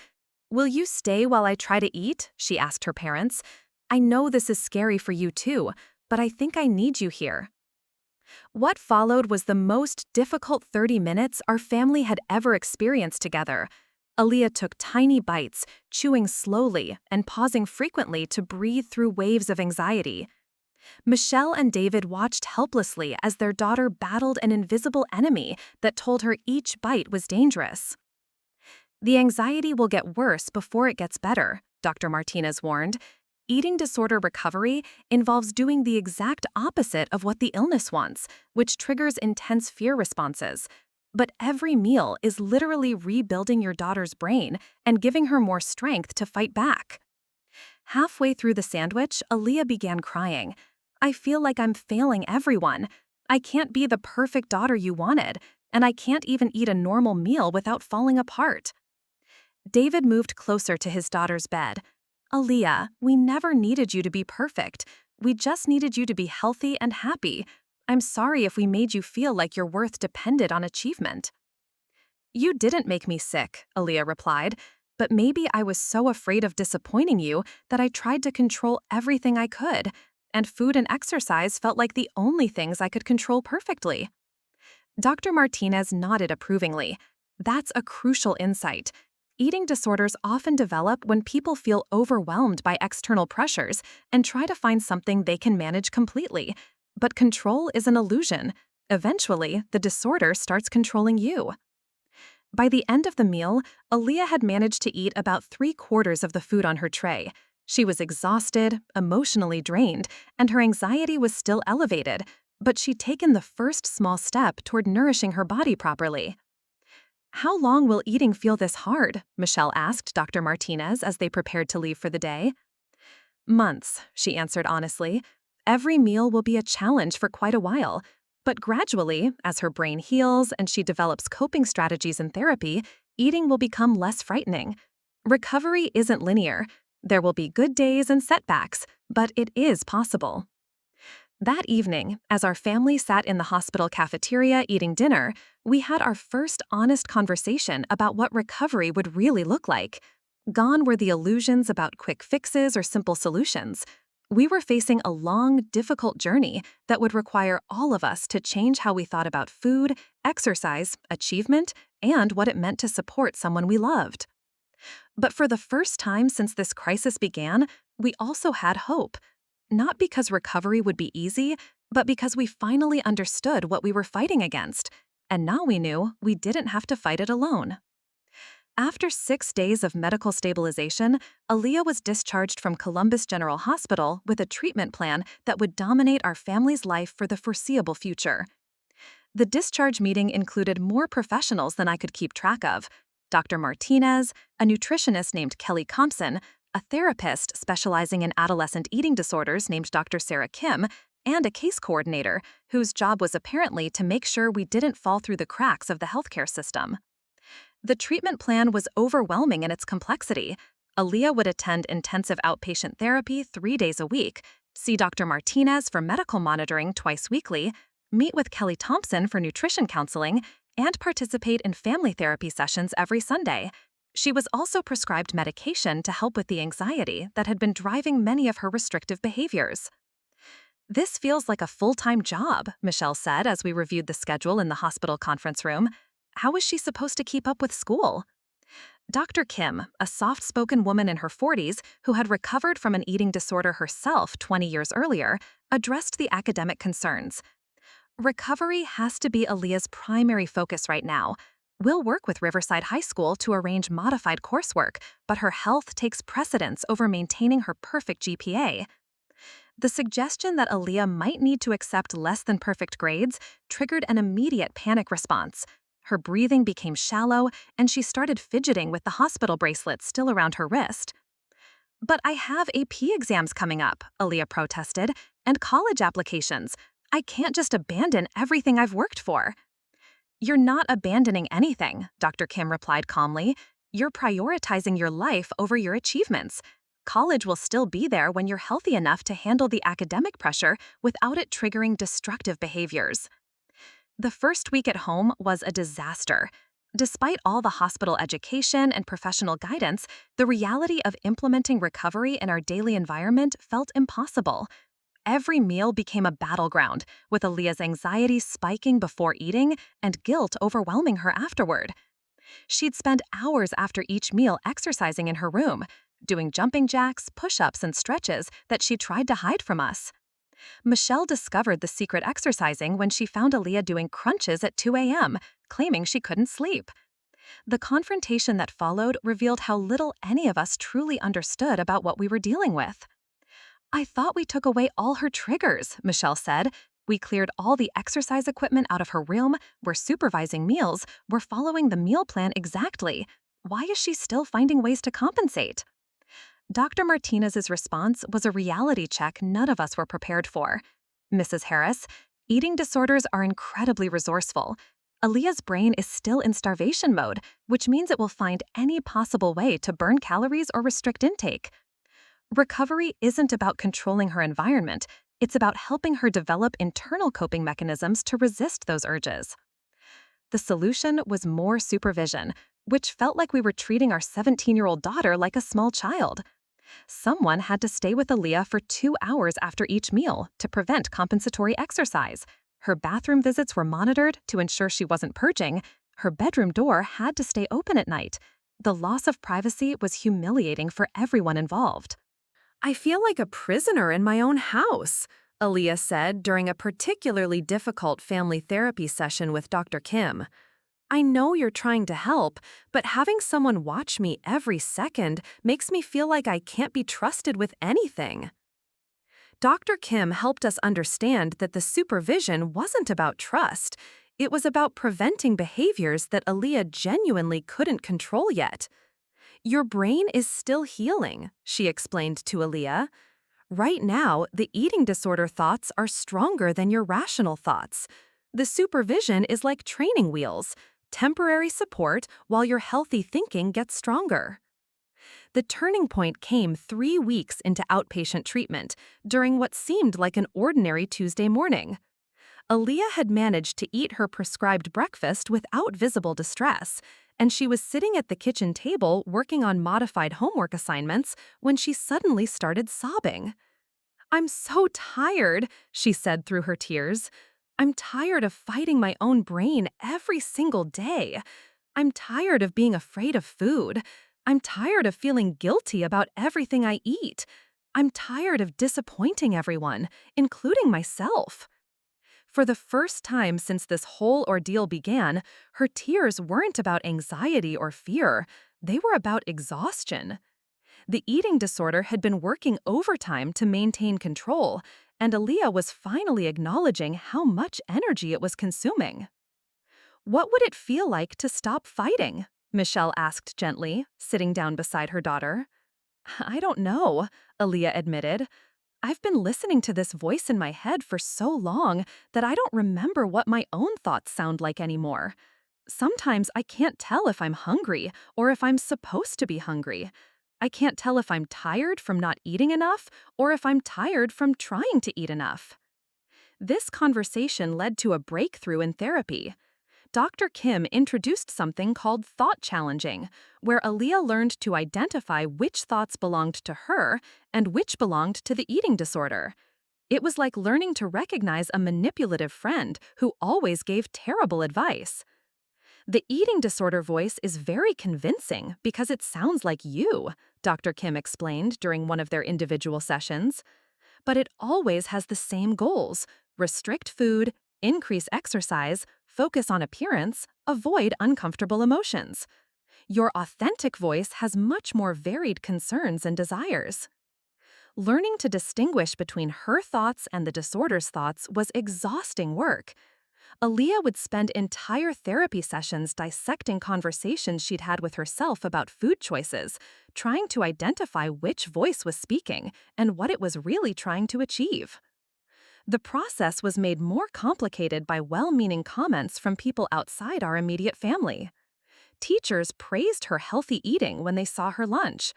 "Will you stay while I try to eat?" she asked her parents. "I know this is scary for you too, but I think I need you here." What followed was the most difficult 30 minutes our family had ever experienced together. Aaliyah took tiny bites, chewing slowly and pausing frequently to breathe through waves of anxiety. Michelle and David watched helplessly as their daughter battled an invisible enemy that told her each bite was dangerous. "The anxiety will get worse before it gets better," Dr. Martinez warned. "Eating disorder recovery involves doing the exact opposite of what the illness wants, which triggers intense fear responses. But every meal is literally rebuilding your daughter's brain and giving her more strength to fight back." Halfway through the sandwich, Aaliyah began crying. "I feel like I'm failing everyone. I can't be the perfect daughter you wanted, and I can't even eat a normal meal without falling apart." David moved closer to his daughter's bed. "Aaliyah, we never needed you to be perfect. We just needed you to be healthy and happy. I'm sorry if we made you feel like your worth depended on achievement." "You didn't make me sick," Aaliyah replied, "but maybe I was so afraid of disappointing you that I tried to control everything I could, and food and exercise felt like the only things I could control perfectly." Dr. Martinez nodded approvingly. That's a crucial insight. Eating disorders often develop when people feel overwhelmed by external pressures and try to find something they can manage completely. But control is an illusion. Eventually, the disorder starts controlling you. By the end of the meal, Aaliyah had managed to eat about 3/4 of the food on her tray. She was exhausted, emotionally drained, and her anxiety was still elevated, but she'd taken the first small step toward nourishing her body properly. "How long will eating feel this hard?" Michelle asked Dr. Martinez as they prepared to leave for the day. "Months," she answered honestly. "Every meal will be a challenge for quite a while. But gradually, as her brain heals and she develops coping strategies in therapy, eating will become less frightening. Recovery isn't linear. There will be good days and setbacks, but it is possible." That evening, as our family sat in the hospital cafeteria eating dinner, we had our first honest conversation about what recovery would really look like. Gone were the illusions about quick fixes or simple solutions. We were facing a long, difficult journey that would require all of us to change how we thought about food, exercise, achievement, and what it meant to support someone we loved. But for the first time since this crisis began, we also had hope. Not because recovery would be easy, but because we finally understood what we were fighting against, and now we knew we didn't have to fight it alone. After 6 days of medical stabilization, Aaliyah was discharged from Columbus General Hospital with a treatment plan that would dominate our family's life for the foreseeable future. The discharge meeting included more professionals than I could keep track of: Dr. Martinez, a nutritionist named Kelly Compson, a therapist specializing in adolescent eating disorders named Dr. Sarah Kim, and a case coordinator whose job was apparently to make sure we didn't fall through the cracks of the healthcare system. The treatment plan was overwhelming in its complexity. Aaliyah would attend intensive outpatient therapy 3 days a week, see Dr. Martinez for medical monitoring twice weekly, meet with Kelly Thompson for nutrition counseling, and participate in family therapy sessions every Sunday. She was also prescribed medication to help with the anxiety that had been driving many of her restrictive behaviors. "This feels like a full-time job," Michelle said as we reviewed the schedule in the hospital conference room. "How is she supposed to keep up with school?" Dr. Kim, a soft-spoken woman in her 40s who had recovered from an eating disorder herself 20 years earlier, addressed the academic concerns. "Recovery has to be Aaliyah's primary focus right now. We'll work with Riverside High School to arrange modified coursework, but her health takes precedence over maintaining her perfect GPA." The suggestion that Aaliyah might need to accept less than perfect grades triggered an immediate panic response. Her breathing became shallow, and she started fidgeting with the hospital bracelet still around her wrist. "But I have AP exams coming up," Aaliyah protested, "and college applications. I can't just abandon everything I've worked for." "You're not abandoning anything," Dr. Kim replied calmly. "You're prioritizing your life over your achievements. College will still be there when you're healthy enough to handle the academic pressure without it triggering destructive behaviors." The first week at home was a disaster. Despite all the hospital education and professional guidance, the reality of implementing recovery in our daily environment felt impossible. Every meal became a battleground, with Aaliyah's anxiety spiking before eating and guilt overwhelming her afterward. She'd spend hours after each meal exercising in her room, doing jumping jacks, push-ups, and stretches that she tried to hide from us. Michelle discovered the secret exercising when she found Aaliyah doing crunches at 2 a.m., claiming she couldn't sleep. The confrontation that followed revealed how little any of us truly understood about what we were dealing with. "I thought we took away all her triggers," Michelle said. "We cleared all the exercise equipment out of her room, we're supervising meals, we're following the meal plan exactly. Why is she still finding ways to compensate?" Dr. Martinez's response was a reality check none of us were prepared for. "Mrs. Harris, eating disorders are incredibly resourceful. Aaliyah's brain is still in starvation mode, which means it will find any possible way to burn calories or restrict intake. Recovery isn't about controlling her environment, it's about helping her develop internal coping mechanisms to resist those urges." The solution was more supervision, which felt like we were treating our 17-year-old daughter like a small child. Someone had to stay with Aaliyah for 2 hours after each meal to prevent compensatory exercise. Her bathroom visits were monitored to ensure she wasn't purging. Her bedroom door had to stay open at night. The loss of privacy was humiliating for everyone involved. "I feel like a prisoner in my own house," Aaliyah said during a particularly difficult family therapy session with Dr. Kim. "I know you're trying to help, but having someone watch me every second makes me feel like I can't be trusted with anything." Dr. Kim helped us understand that the supervision wasn't about trust. It was about preventing behaviors that Aaliyah genuinely couldn't control yet. "Your brain is still healing," she explained to Aaliyah. "Right now, the eating disorder thoughts are stronger than your rational thoughts. The supervision is like training wheels, temporary support while your healthy thinking gets stronger." The turning point came 3 weeks into outpatient treatment, during what seemed like an ordinary Tuesday morning. Aaliyah had managed to eat her prescribed breakfast without visible distress, and she was sitting at the kitchen table working on modified homework assignments when she suddenly started sobbing. "I'm so tired," she said through her tears. "I'm tired of fighting my own brain every single day. I'm tired of being afraid of food. I'm tired of feeling guilty about everything I eat. I'm tired of disappointing everyone, including myself." For the first time since this whole ordeal began, her tears weren't about anxiety or fear. They were about exhaustion. The eating disorder had been working overtime to maintain control, and Aaliyah was finally acknowledging how much energy it was consuming. "What would it feel like to stop fighting?" Michelle asked gently, sitting down beside her daughter. "I don't know," Aaliyah admitted. "I've been listening to this voice in my head for so long that I don't remember what my own thoughts sound like anymore. Sometimes I can't tell if I'm hungry or if I'm supposed to be hungry. I can't tell if I'm tired from not eating enough or if I'm tired from trying to eat enough." This conversation led to a breakthrough in therapy. Dr. Kim introduced something called thought challenging, where Aaliyah learned to identify which thoughts belonged to her and which belonged to the eating disorder. It was like learning to recognize a manipulative friend who always gave terrible advice. "The eating disorder voice is very convincing because it sounds like you," Dr. Kim explained during one of their individual sessions. "But it always has the same goals: restrict food, increase exercise, focus on appearance, avoid uncomfortable emotions. Your authentic voice has much more varied concerns and desires." Learning to distinguish between her thoughts and the disorder's thoughts was exhausting work. Aaliyah would spend entire therapy sessions dissecting conversations she'd had with herself about food choices, trying to identify which voice was speaking and what it was really trying to achieve. The process was made more complicated by well-meaning comments from people outside our immediate family. Teachers praised her healthy eating when they saw her lunch.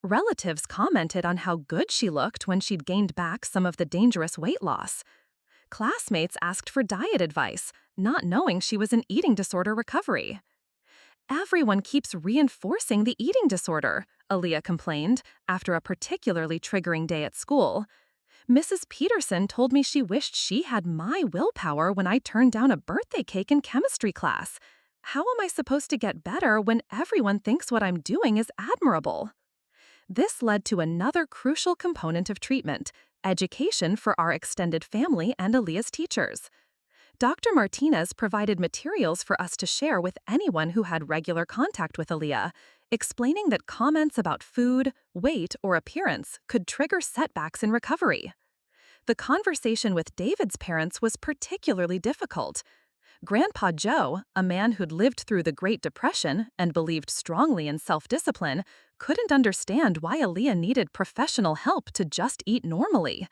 Relatives commented on how good she looked when she'd gained back some of the dangerous weight loss. Classmates asked for diet advice, not knowing she was in eating disorder recovery. Everyone keeps reinforcing the eating disorder, Aaliyah complained after a particularly triggering day at school. Mrs. Peterson told me she wished she had my willpower when I turned down a birthday cake in chemistry class. How am I supposed to get better when everyone thinks what I'm doing is admirable? This led to another crucial component of treatment: education for our extended family and Aaliyah's teachers. Dr. Martinez provided materials for us to share with anyone who had regular contact with Aaliyah, explaining that comments about food, weight, or appearance could trigger setbacks in recovery. The conversation with David's parents was particularly difficult. Grandpa Joe, a man who'd lived through the Great Depression and believed strongly in self-discipline, couldn't understand why Aaliyah needed professional help to just eat normally.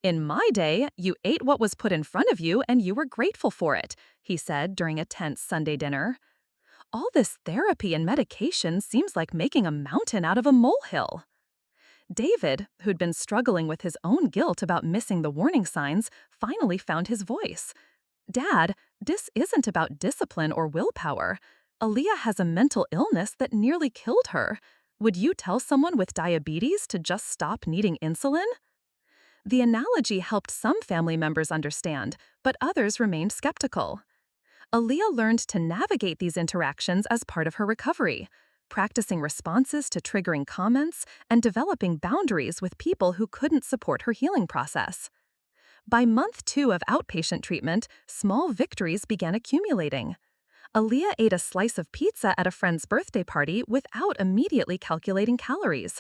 "In my day, you ate what was put in front of you and you were grateful for it," he said during a tense Sunday dinner. All this therapy and medication seems like making a mountain out of a molehill. David, who'd been struggling with his own guilt about missing the warning signs, finally found his voice. "Dad, this isn't about discipline or willpower. Aaliyah has a mental illness that nearly killed her. Would you tell someone with diabetes to just stop needing insulin?" The analogy helped some family members understand, but others remained skeptical. Aaliyah learned to navigate these interactions as part of her recovery, practicing responses to triggering comments and developing boundaries with people who couldn't support her healing process. By month 2 of outpatient treatment, small victories began accumulating. Aaliyah ate a slice of pizza at a friend's birthday party without immediately calculating calories.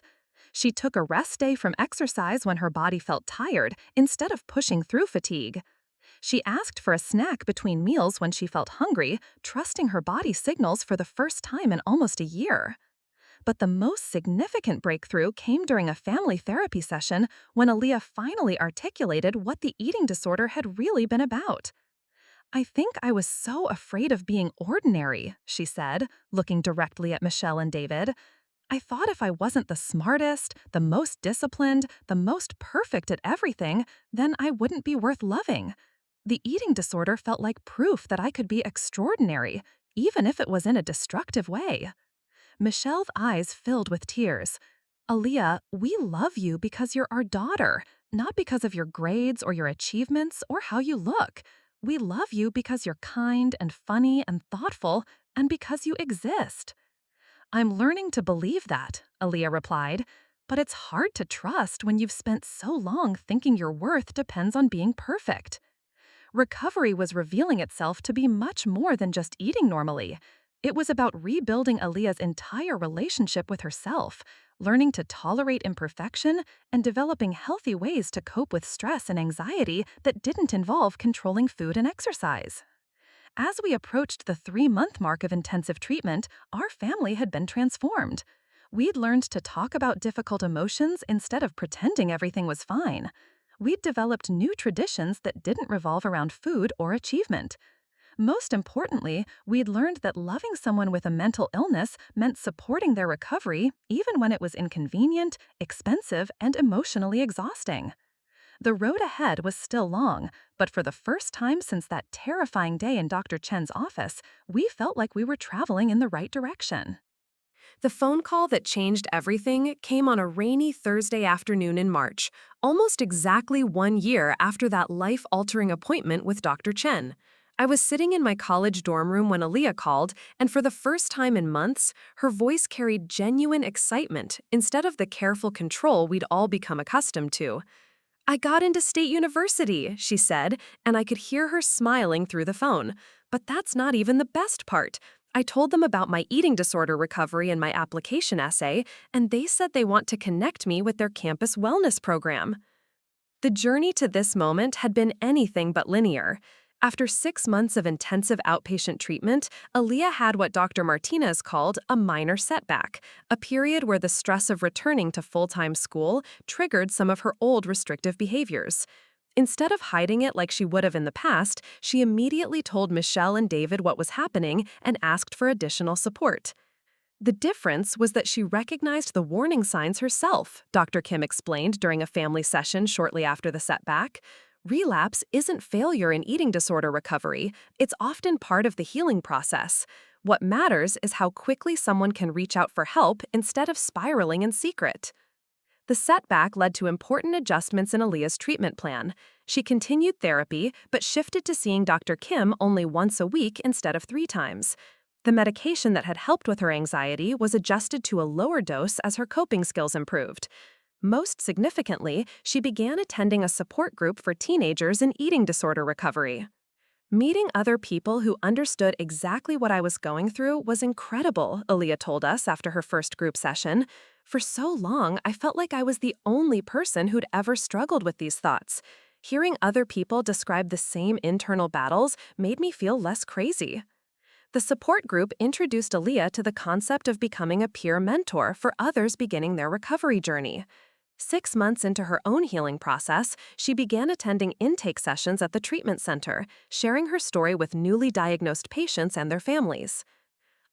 She took a rest day from exercise when her body felt tired instead of pushing through fatigue. She asked for a snack between meals when she felt hungry, trusting her body's signals for the first time in almost a year. But the most significant breakthrough came during a family therapy session when Aaliyah finally articulated what the eating disorder had really been about. "I think I was so afraid of being ordinary," she said, looking directly at Michelle and David. "I thought if I wasn't the smartest, the most disciplined, the most perfect at everything, then I wouldn't be worth loving. The eating disorder felt like proof that I could be extraordinary, even if it was in a destructive way." Michelle's eyes filled with tears. "Aaliyah, we love you because you're our daughter, not because of your grades or your achievements or how you look. We love you because you're kind and funny and thoughtful, and because you exist." "I'm learning to believe that," Aaliyah replied, "but it's hard to trust when you've spent so long thinking your worth depends on being perfect." Recovery was revealing itself to be much more than just eating normally. It was about rebuilding Aaliyah's entire relationship with herself, learning to tolerate imperfection, and developing healthy ways to cope with stress and anxiety that didn't involve controlling food and exercise. As we approached the 3-month mark of intensive treatment, our family had been transformed. We'd learned to talk about difficult emotions instead of pretending everything was fine. We'd developed new traditions that didn't revolve around food or achievement. Most importantly, we'd learned that loving someone with a mental illness meant supporting their recovery even when it was inconvenient, expensive, and emotionally exhausting. The road ahead was still long, but for the first time since that terrifying day in Dr. Chen's office, we felt like we were traveling in the right direction. The phone call that changed everything came on a rainy Thursday afternoon in March, almost exactly 1 year after that life-altering appointment with Dr. Chen. I was sitting in my college dorm room when Aaliyah called, and for the first time in months, her voice carried genuine excitement instead of the careful control we'd all become accustomed to. "I got into State University," she said, and I could hear her smiling through the phone. But that's not even the best part. I told them about my eating disorder recovery in my application essay, and they said they want to connect me with their campus wellness program. The journey to this moment had been anything but linear. After 6 months of intensive outpatient treatment, Aaliyah had what Dr. Martinez called a minor setback, a period where the stress of returning to full-time school triggered some of her old restrictive behaviors. Instead of hiding it like she would have in the past, she immediately told Michelle and David what was happening and asked for additional support. The difference was that she recognized the warning signs herself, Dr. Kim explained during a family session shortly after the setback. Relapse isn't failure in eating disorder recovery, it's often part of the healing process. What matters is how quickly someone can reach out for help instead of spiraling in secret. The setback led to important adjustments in Aaliyah's treatment plan. She continued therapy, but shifted to seeing Dr. Kim only once a week instead of 3 times. The medication that had helped with her anxiety was adjusted to a lower dose as her coping skills improved. Most significantly, she began attending a support group for teenagers in eating disorder recovery. Meeting other people who understood exactly what I was going through was incredible, Aaliyah told us after her first group session. For so long, I felt like I was the only person who'd ever struggled with these thoughts. Hearing other people describe the same internal battles made me feel less crazy. The support group introduced Aaliyah to the concept of becoming a peer mentor for others beginning their recovery journey. 6 months into her own healing process, she began attending intake sessions at the treatment center, sharing her story with newly diagnosed patients and their families.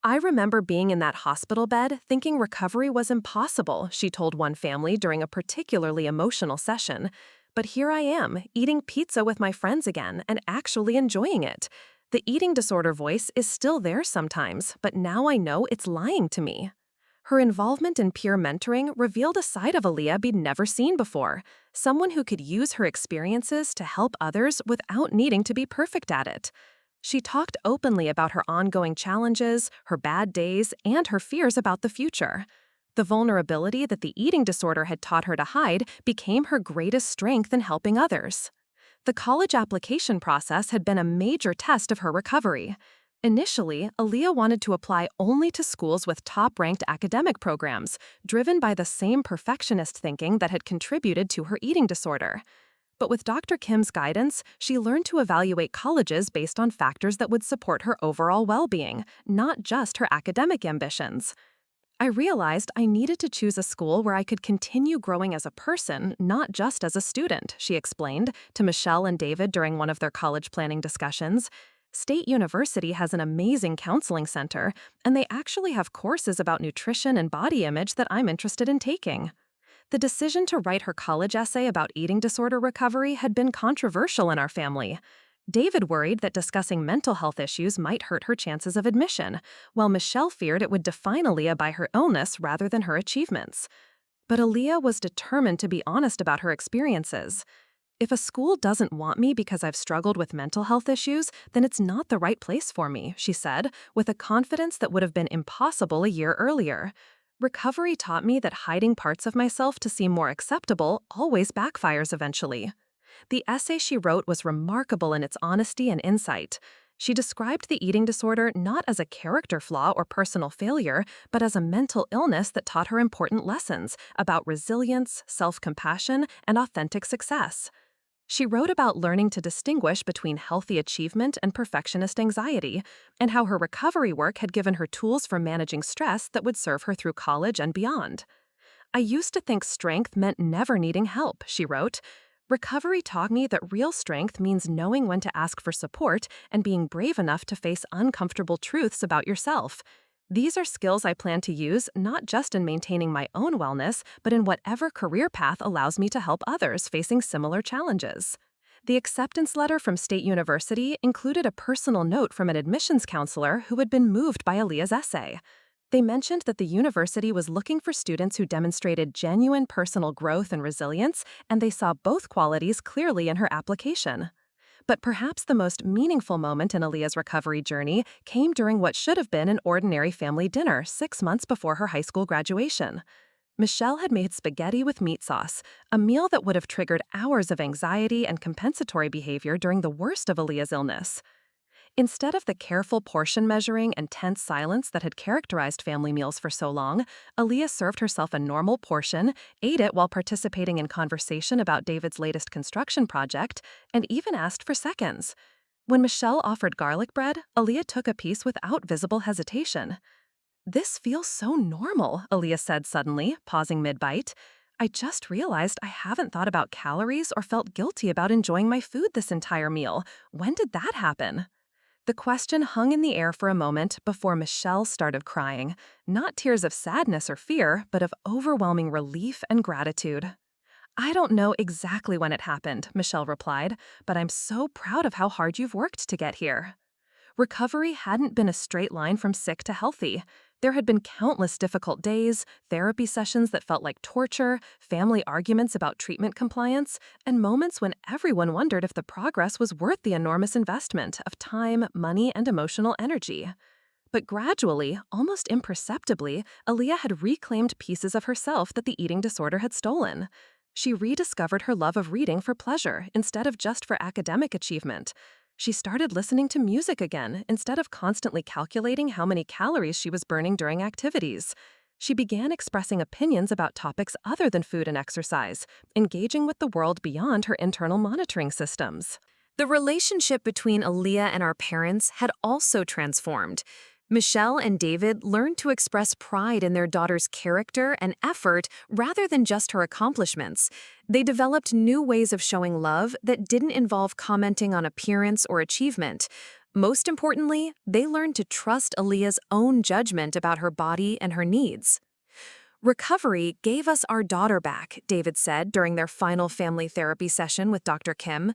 I remember being in that hospital bed thinking recovery was impossible, she told one family during a particularly emotional session. But here I am, eating pizza with my friends again and actually enjoying it. The eating disorder voice is still there sometimes, but now I know it's lying to me. Her involvement in peer mentoring revealed a side of Aaliyah we'd never seen before, someone who could use her experiences to help others without needing to be perfect at it. She talked openly about her ongoing challenges, her bad days, and her fears about the future. The vulnerability that the eating disorder had taught her to hide became her greatest strength in helping others. The college application process had been a major test of her recovery. Initially, Aaliyah wanted to apply only to schools with top-ranked academic programs, driven by the same perfectionist thinking that had contributed to her eating disorder. But with Dr. Kim's guidance, she learned to evaluate colleges based on factors that would support her overall well-being, not just her academic ambitions. I realized I needed to choose a school where I could continue growing as a person, not just as a student, she explained to Michelle and David during one of their college planning discussions. State University has an amazing counseling center, and they actually have courses about nutrition and body image that I'm interested in taking. The decision to write her college essay about eating disorder recovery had been controversial in our family. David worried that discussing mental health issues might hurt her chances of admission, while Michelle feared it would define Aaliyah by her illness rather than her achievements. But Aaliyah was determined to be honest about her experiences. If a school doesn't want me because I've struggled with mental health issues, then it's not the right place for me, she said, with a confidence that would have been impossible a year earlier. Recovery taught me that hiding parts of myself to seem more acceptable always backfires eventually. The essay she wrote was remarkable in its honesty and insight. She described the eating disorder not as a character flaw or personal failure, but as a mental illness that taught her important lessons about resilience, self-compassion, and authentic success. She wrote about learning to distinguish between healthy achievement and perfectionist anxiety, and how her recovery work had given her tools for managing stress that would serve her through college and beyond. I used to think strength meant never needing help, she wrote. Recovery taught me that real strength means knowing when to ask for support and being brave enough to face uncomfortable truths about yourself. These are skills I plan to use not just in maintaining my own wellness, but in whatever career path allows me to help others facing similar challenges. The acceptance letter from State University included a personal note from an admissions counselor who had been moved by Aaliyah's essay. They mentioned that the university was looking for students who demonstrated genuine personal growth and resilience, and they saw both qualities clearly in her application. But perhaps the most meaningful moment in Aaliyah's recovery journey came during what should have been an ordinary family dinner 6 months before her high school graduation. Michelle had made spaghetti with meat sauce, a meal that would have triggered hours of anxiety and compensatory behavior during the worst of Aaliyah's illness. Instead of the careful portion measuring and tense silence that had characterized family meals for so long, Aaliyah served herself a normal portion, ate it while participating in conversation about David's latest construction project, and even asked for seconds. When Michelle offered garlic bread, Aaliyah took a piece without visible hesitation. "This feels so normal," Aaliyah said suddenly, pausing mid-bite. "I just realized I haven't thought about calories or felt guilty about enjoying my food this entire meal. When did that happen?" The question hung in the air for a moment before Michelle started crying, not tears of sadness or fear, but of overwhelming relief and gratitude. "I don't know exactly when it happened," Michelle replied, "but I'm so proud of how hard you've worked to get here." Recovery hadn't been a straight line from sick to healthy. There had been countless difficult days, therapy sessions that felt like torture, family arguments about treatment compliance, and moments when everyone wondered if the progress was worth the enormous investment of time, money, and emotional energy. But gradually, almost imperceptibly, Aaliyah had reclaimed pieces of herself that the eating disorder had stolen. She rediscovered her love of reading for pleasure instead of just for academic achievement. She started listening to music again instead of constantly calculating how many calories she was burning during activities. She began expressing opinions about topics other than food and exercise, engaging with the world beyond her internal monitoring systems. The relationship between Aaliyah and our parents had also transformed. Michelle and David learned to express pride in their daughter's character and effort rather than just her accomplishments. They developed new ways of showing love that didn't involve commenting on appearance or achievement. Most importantly, they learned to trust Aaliyah's own judgment about her body and her needs. "Recovery gave us our daughter back," David said during their final family therapy session with Dr. Kim.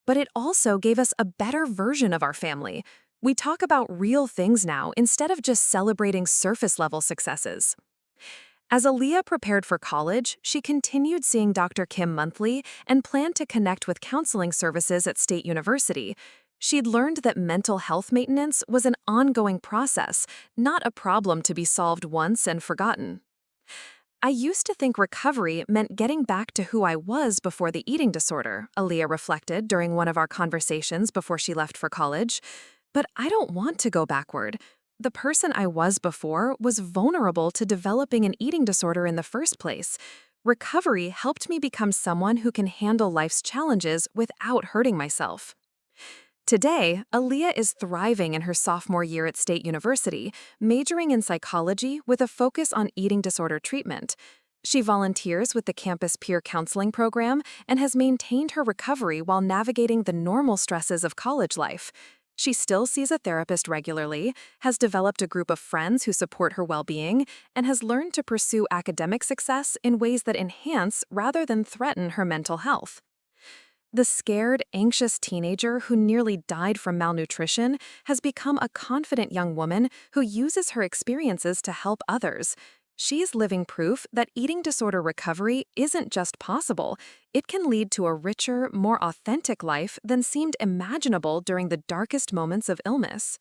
"But it also gave us a better version of our family. We talk about real things now instead of just celebrating surface-level successes." As Aaliyah prepared for college, she continued seeing Dr. Kim monthly and planned to connect with counseling services at State University. She'd learned that mental health maintenance was an ongoing process, not a problem to be solved once and forgotten. "I used to think recovery meant getting back to who I was before the eating disorder," Aaliyah reflected during one of our conversations before she left for college. "But I don't want to go backward. The person I was before was vulnerable to developing an eating disorder in the first place. Recovery helped me become someone who can handle life's challenges without hurting myself." Today, Aaliyah is thriving in her sophomore year at State University, majoring in psychology with a focus on eating disorder treatment. She volunteers with the campus peer counseling program and has maintained her recovery while navigating the normal stresses of college life. She still sees a therapist regularly, has developed a group of friends who support her well-being, and has learned to pursue academic success in ways that enhance rather than threaten her mental health. The scared, anxious teenager who nearly died from malnutrition has become a confident young woman who uses her experiences to help others. She's living proof that eating disorder recovery isn't just possible, it can lead to a richer, more authentic life than seemed imaginable during the darkest moments of illness.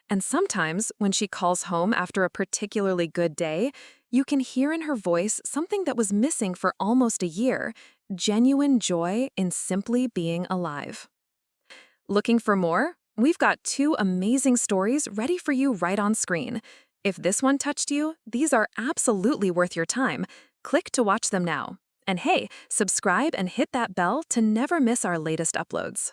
And sometimes, when she calls home after a particularly good day, you can hear in her voice something that was missing for almost a year: genuine joy in simply being alive. Looking for more? We've got 2 amazing stories ready for you right on screen. If this one touched you, these are absolutely worth your time. Click to watch them now. And hey, subscribe and hit that bell to never miss our latest uploads.